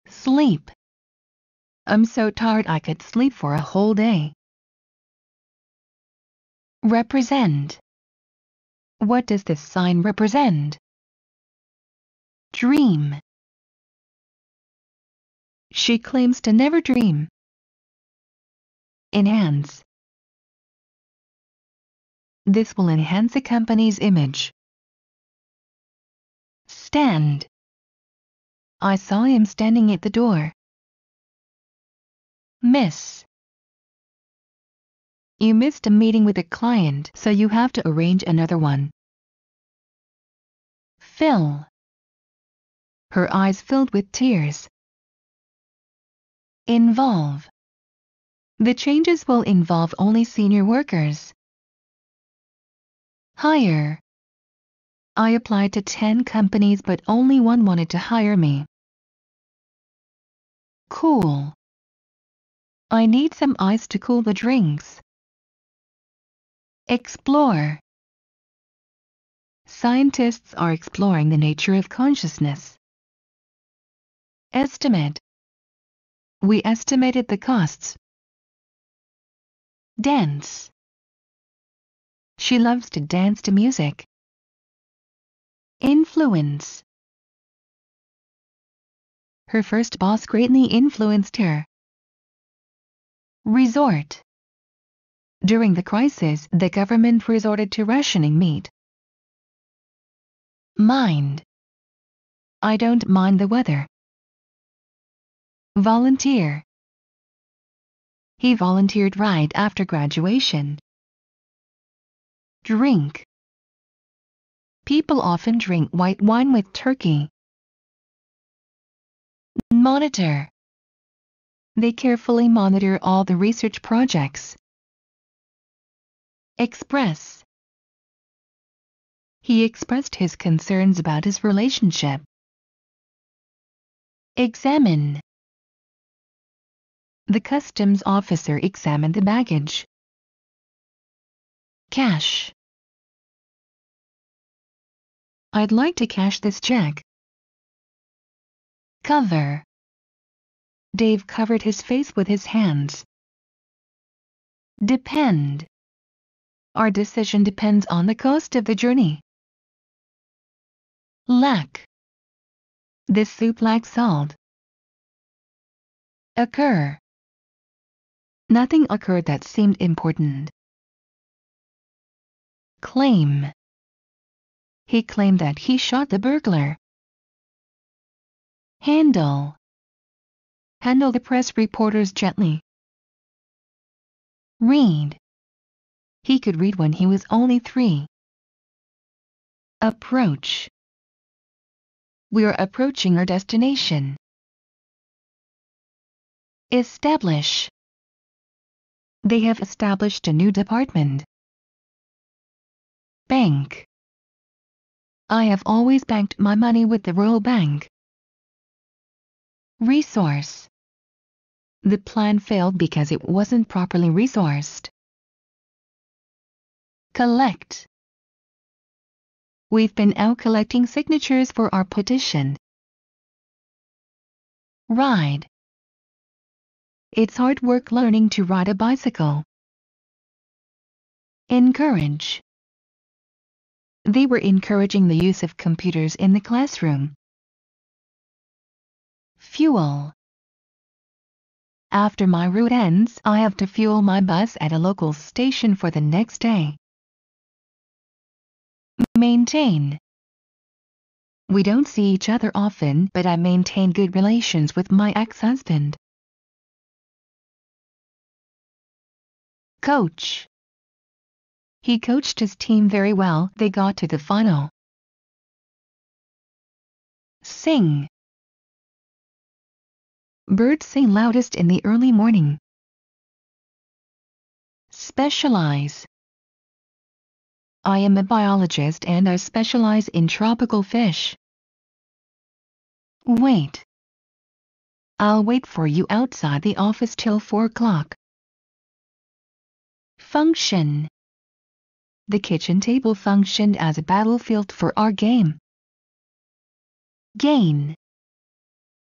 Sleep. I'm so tired I could sleep for a whole day. Represent. What does this sign represent? Dream. She claims to never dream. Enhance. This will enhance a company's image. Stand. I saw him standing at the door. Miss. You missed a meeting with a client, so you have to arrange another one. Fill. Her eyes filled with tears. Involve. The changes will involve only senior workers. Hire. I applied to 10 companies but only one wanted to hire me. Cool. I need some ice to cool the drinks. Explore. Scientists are exploring the nature of consciousness. Estimate. We estimated the costs. Dance. She loves to dance to music. Influence. Her first boss greatly influenced her. Resort. During the crisis, the government resorted to rationing meat. Mind. I don't mind the weather. Volunteer. He volunteered right after graduation. Drink. People often drink white wine with turkey. Monitor. They carefully monitor all the research projects. Express. He expressed his concerns about his relationship. Examine. The customs officer examined the baggage. Cash. I'd like to cash this check. Cover. Dave covered his face with his hands. Depend. Our decision depends on the cost of the journey. Lack. This soup lacks salt. Occur. Nothing occurred that seemed important. Claim. He claimed that he shot the burglar. Handle. Handle the press reporters gently. Read. He could read when he was only 3. Approach. We are approaching our destination. Establish. They have established a new department. Bank. I have always banked my money with the Royal Bank. Resource. The plan failed because it wasn't properly resourced. Collect. We've been out collecting signatures for our petition. Ride. It's hard work learning to ride a bicycle. Encourage. They were encouraging the use of computers in the classroom. Fuel. After my route ends, I have to fuel my bus at a local station for the next day. Maintain. We don't see each other often, but I maintain good relations with my ex-husband. Coach. He coached his team very well. They got to the final. Sing. Birds sing loudest in the early morning. Specialize. I am a biologist and I specialize in tropical fish. Wait. I'll wait for you outside the office till 4 o'clock. Function. The kitchen table functioned as a battlefield for our game. Gain.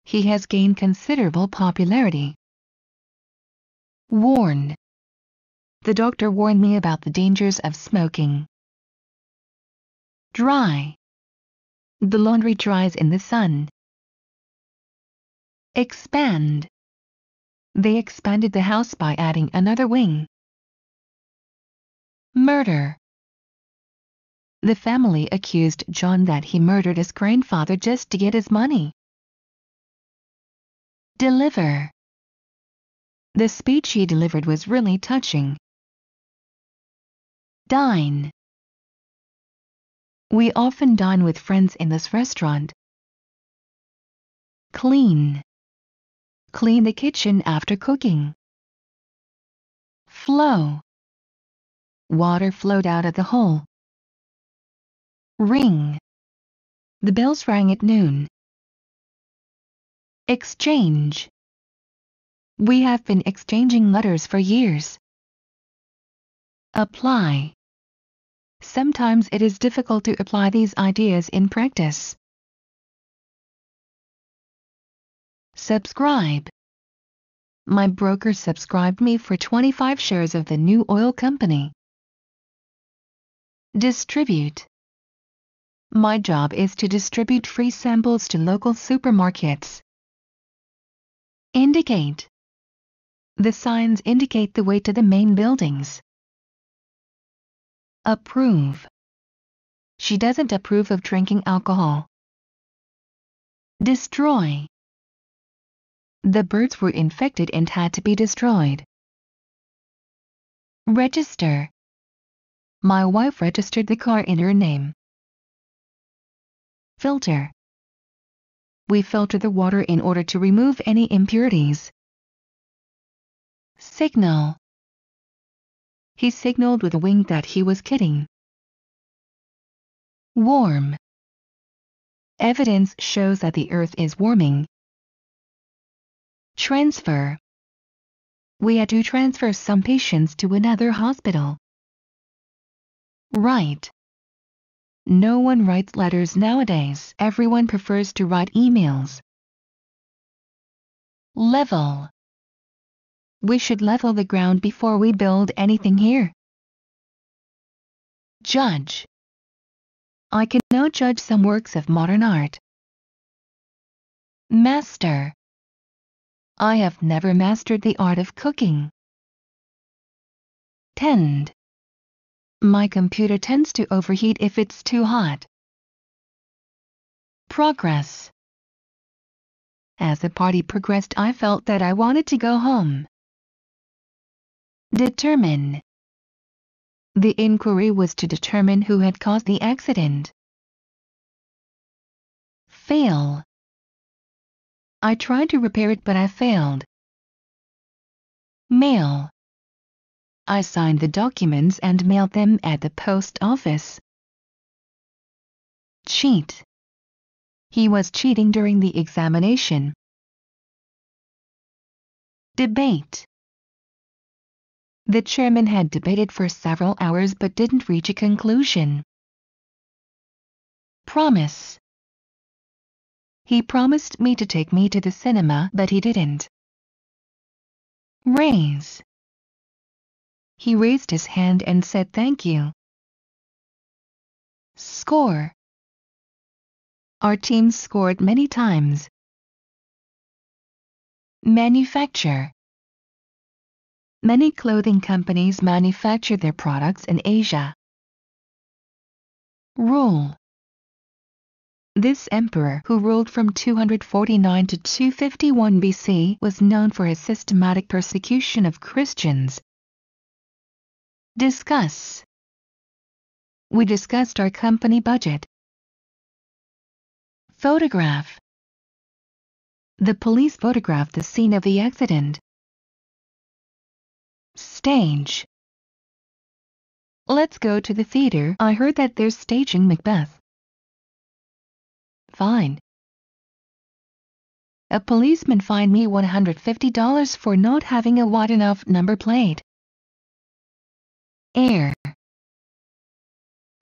He has gained considerable popularity. Warn. The doctor warned me about the dangers of smoking. Dry. The laundry dries in the sun. Expand. They expanded the house by adding another wing. Murder. The family accused John that he murdered his grandfather just to get his money. Deliver. The speech he delivered was really touching. Dine. We often dine with friends in this restaurant. Clean. Clean the kitchen after cooking. Flow. Water flowed out of the hole. Ring. The bells rang at noon. Exchange. We have been exchanging letters for years. Apply. Sometimes it is difficult to apply these ideas in practice. Subscribe. My broker subscribed me for 25 shares of the new oil company. Distribute. My job is to distribute free samples to local supermarkets. Indicate. The signs indicate the way to the main buildings. Approve. She doesn't approve of drinking alcohol. Destroy. The birds were infected and had to be destroyed. Register. My wife registered the car in her name. Filter. We filter the water in order to remove any impurities. Signal. He signaled with a wink that he was kidding. Warm. Evidence shows that the earth is warming. Transfer. We had to transfer some patients to another hospital. Write. No one writes letters nowadays. Everyone prefers to write emails. Level. We should level the ground before we build anything here. Judge. I can now judge some works of modern art. Master. I have never mastered the art of cooking. Tend. My computer tends to overheat if it's too hot. Progress. As the party progressed, I felt that I wanted to go home. Determine. The inquiry was to determine who had caused the accident. Fail. I tried to repair it, but I failed. Mail. I signed the documents and mailed them at the post office. Cheat. He was cheating during the examination. Debate. The chairman had debated for several hours but didn't reach a conclusion. Promise. He promised me to take me to the cinema, but he didn't. Raise. He raised his hand and said thank you. Score. Our team scored many times. Manufacture. Many clothing companies manufacture their products in Asia. Rule. This emperor, who ruled from 249 to 251 BC, was known for his systematic persecution of Christians. Discuss. We discussed our company budget. Photograph. The police photographed the scene of the accident. Stage. Let's go to the theater. I heard that they're staging Macbeth. Fine. A policeman fined me $150 for not having a wide enough number plate. Air.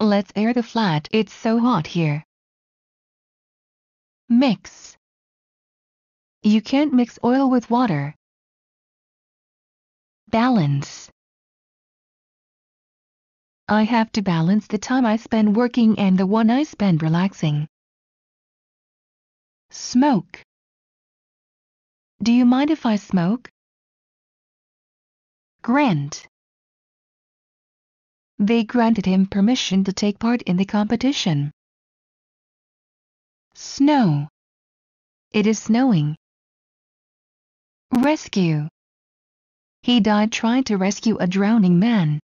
Let's air the flat. It's so hot here. Mix. You can't mix oil with water. Balance. I have to balance the time I spend working and the one I spend relaxing. Smoke. Do you mind if I smoke? Grant. They granted him permission to take part in the competition. Snow. It is snowing. Rescue. He died trying to rescue a drowning man.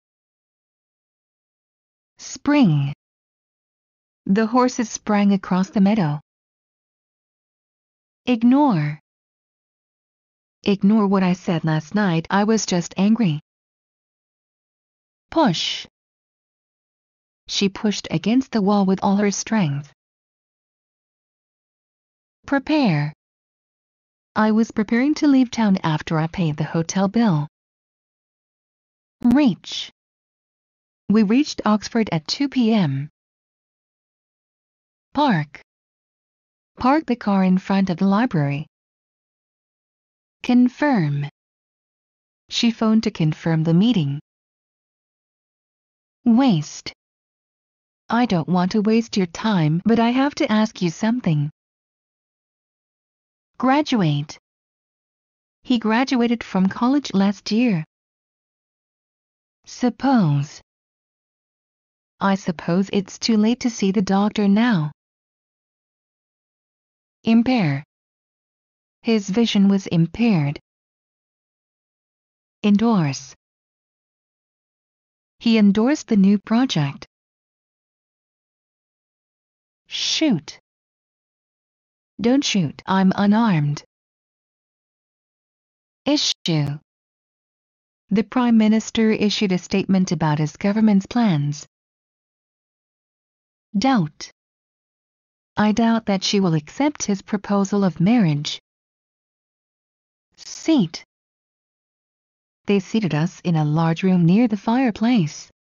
Spring. The horses sprang across the meadow. Ignore. Ignore what I said last night, I was just angry. Push. She pushed against the wall with all her strength. Prepare. I was preparing to leave town after I paid the hotel bill. Reach. We reached Oxford at 2 p.m. Park. Park the car in front of the library. Confirm. She phoned to confirm the meeting. Waste. I don't want to waste your time, but I have to ask you something. Graduate. He graduated from college last year. Suppose. I suppose it's too late to see the doctor now. Impair. His vision was impaired. Endorse. He endorsed the new project. Shoot. Don't shoot, I'm unarmed. Issue. The Prime Minister issued a statement about his government's plans. Doubt. I doubt that she will accept his proposal of marriage. Seat. They seated us in a large room near the fireplace.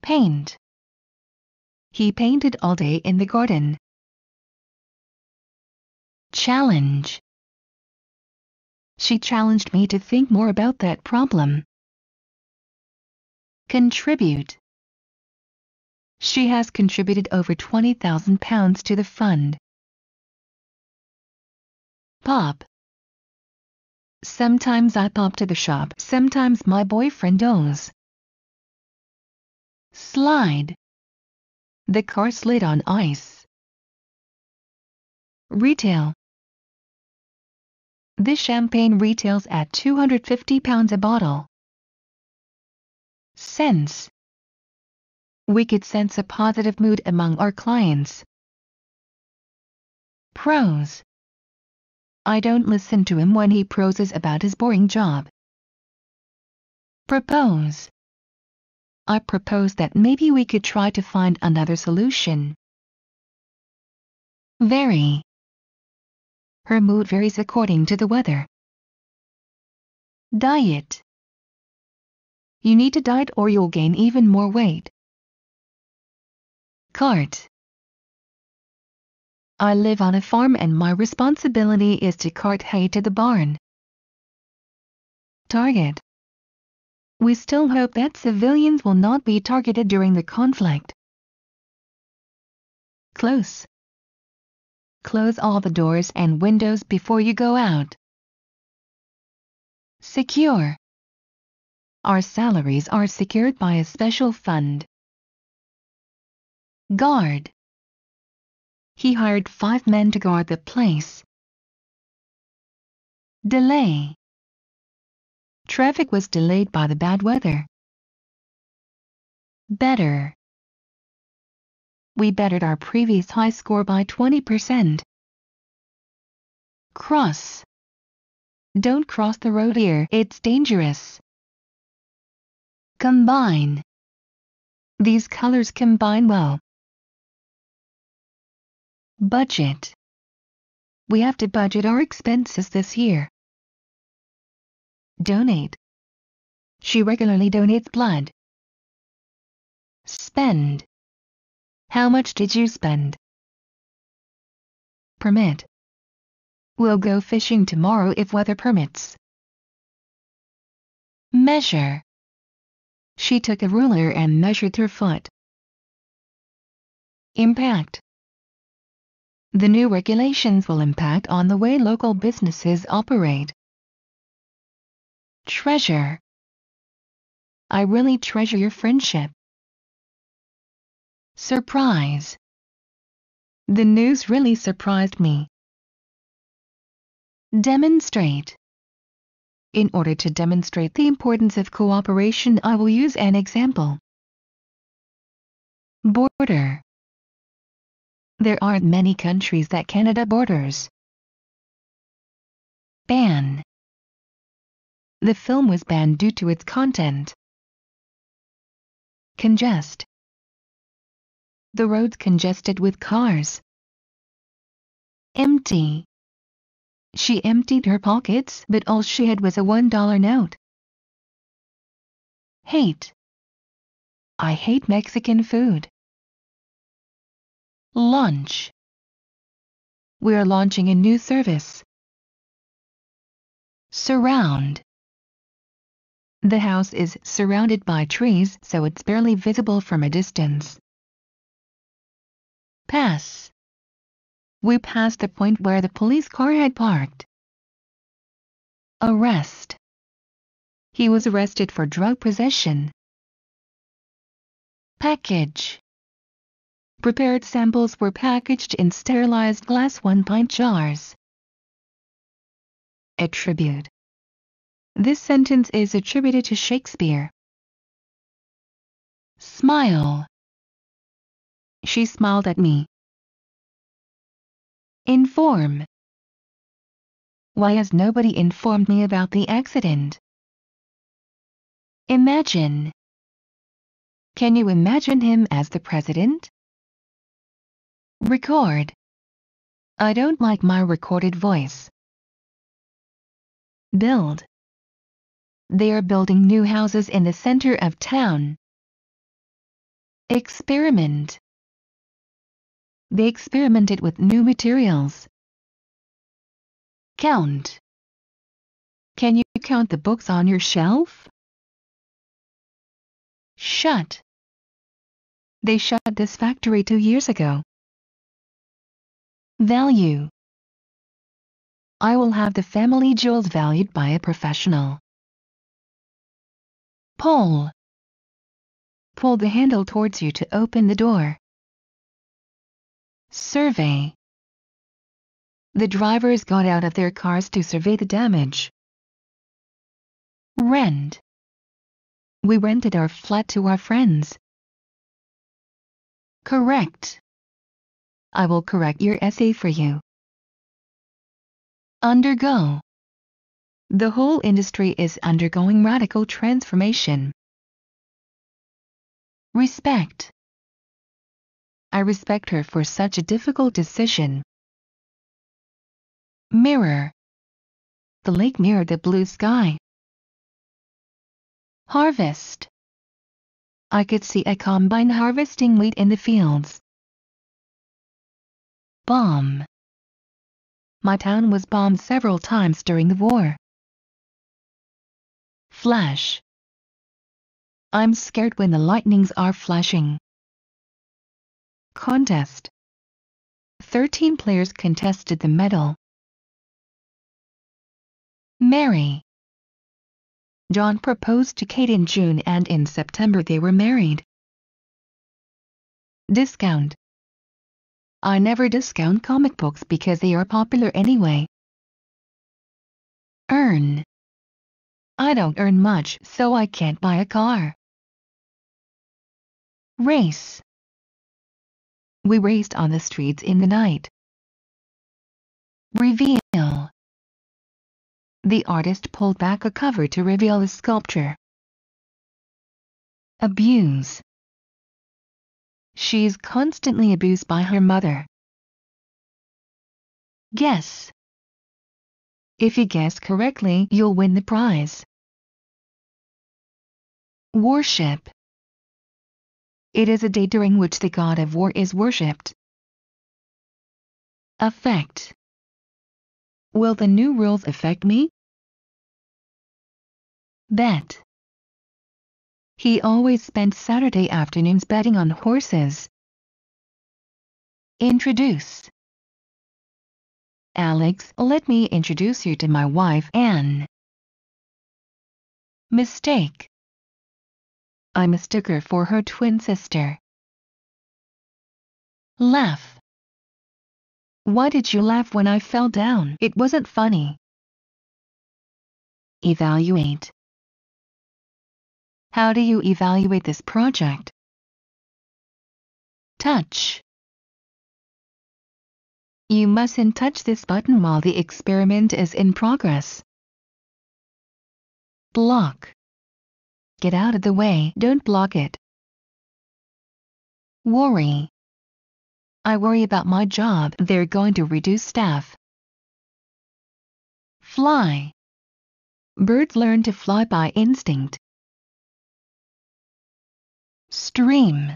Paint. He painted all day in the garden. Challenge. She challenged me to think more about that problem. Contribute. She has contributed over £20,000 to the fund. Pop. Sometimes I pop to the shop, sometimes my boyfriend does. Slide. The car slid on ice. Retail. This champagne retails at £250 a bottle. Sense. We could sense a positive mood among our clients. Prose. I don't listen to him when he proses about his boring job. Propose. I propose that maybe we could try to find another solution. Vary. Her mood varies according to the weather. Diet. You need to diet or you'll gain even more weight. Cart. I live on a farm and my responsibility is to cart hay to the barn. Target. We still hope that civilians will not be targeted during the conflict. Close. Close all the doors and windows before you go out. Secure. Our salaries are secured by a special fund. Guard. He hired 5 men to guard the place. Delay. Traffic was delayed by the bad weather. Better. We bettered our previous high score by 20%. Cross. Don't cross the road here, it's dangerous. Combine. These colors combine well. Budget. We have to budget our expenses this year. Donate. She regularly donates blood. Spend. How much did you spend? Permit. We'll go fishing tomorrow if weather permits. Measure. She took a ruler and measured her foot. Impact. The new regulations will impact on the way local businesses operate. Treasure. I really treasure your friendship. Surprise. The news really surprised me. Demonstrate. In order to demonstrate the importance of cooperation, I will use an example. Border. There aren't many countries that Canada borders. Ban. The film was banned due to its content. Congest. The roads congested with cars. Empty. She emptied her pockets, but all she had was a $1 note. Hate. I hate Mexican food. Launch. We are launching a new service. Surround. The house is surrounded by trees, so it's barely visible from a distance. Pass. We passed the point where the police car had parked. Arrest. He was arrested for drug possession. Package. Prepared samples were packaged in sterilized glass 1-pint jars. Attribute. This sentence is attributed to Shakespeare. Smile. She smiled at me. Inform. Why has nobody informed me about the accident? Imagine. Can you imagine him as the president? Record. I don't like my recorded voice. Build. They are building new houses in the center of town. Experiment. They experimented with new materials. Count. Can you count the books on your shelf? Shut. They shut this factory 2 years ago. Value. I will have the family jewels valued by a professional. Pull. Pull the handle towards you to open the door. Survey. The drivers got out of their cars to survey the damage. Rent. We rented our flat to our friends. Correct. I will correct your essay for you. Undergo. The whole industry is undergoing radical transformation. Respect. I respect her for such a difficult decision. Mirror. The lake mirrored the blue sky. Harvest. I could see a combine harvesting wheat in the fields. Bomb. My town was bombed several times during the war. Flash. I'm scared when the lightnings are flashing. Contest. 13 players contested the medal. Marry. John proposed to Kate in June and in September they were married. Discount. I never discount comic books because they are popular anyway. Earn. I don't earn much, so I can't buy a car. Race. We raced on the streets in the night. Reveal. The artist pulled back a cover to reveal the sculpture. Abuse. She's constantly abused by her mother. Guess. If you guess correctly, you'll win the prize. Worship. It is a day during which the god of war is worshipped. Affect. Will the new rules affect me? Bet. He always spent Saturday afternoons betting on horses. Introduce. Alex, let me introduce you to my wife, Anne. Mistake. I'm a sticker for her twin sister. Laugh. Why did you laugh when I fell down? It wasn't funny. Evaluate. How do you evaluate this project? Touch. You mustn't touch this button while the experiment is in progress. Block. Get out of the way, don't block it. Worry. I worry about my job, they're going to reduce staff. Fly. Birds learn to fly by instinct. Stream.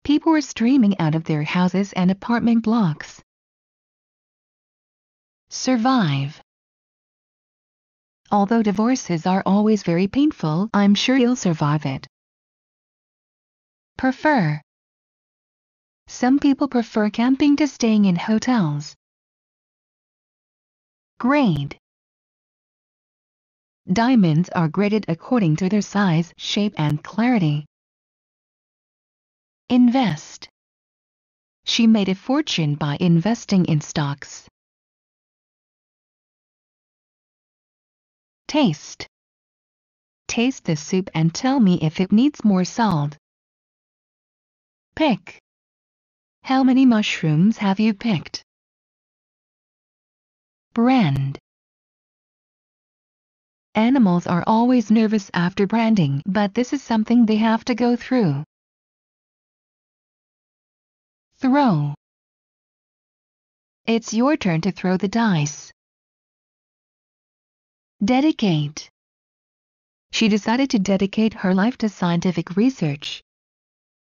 People are streaming out of their houses and apartment blocks. Survive. Although divorces are always very painful, I'm sure you'll survive it. Prefer. Some people prefer camping to staying in hotels. Grade. Diamonds are graded according to their size, shape, and clarity. Invest. She made a fortune by investing in stocks. Taste. Taste the soup and tell me if it needs more salt. Pick. How many mushrooms have you picked? Brand. Animals are always nervous after branding, but this is something they have to go through. Throw. It's your turn to throw the dice. Dedicate. She decided to dedicate her life to scientific research.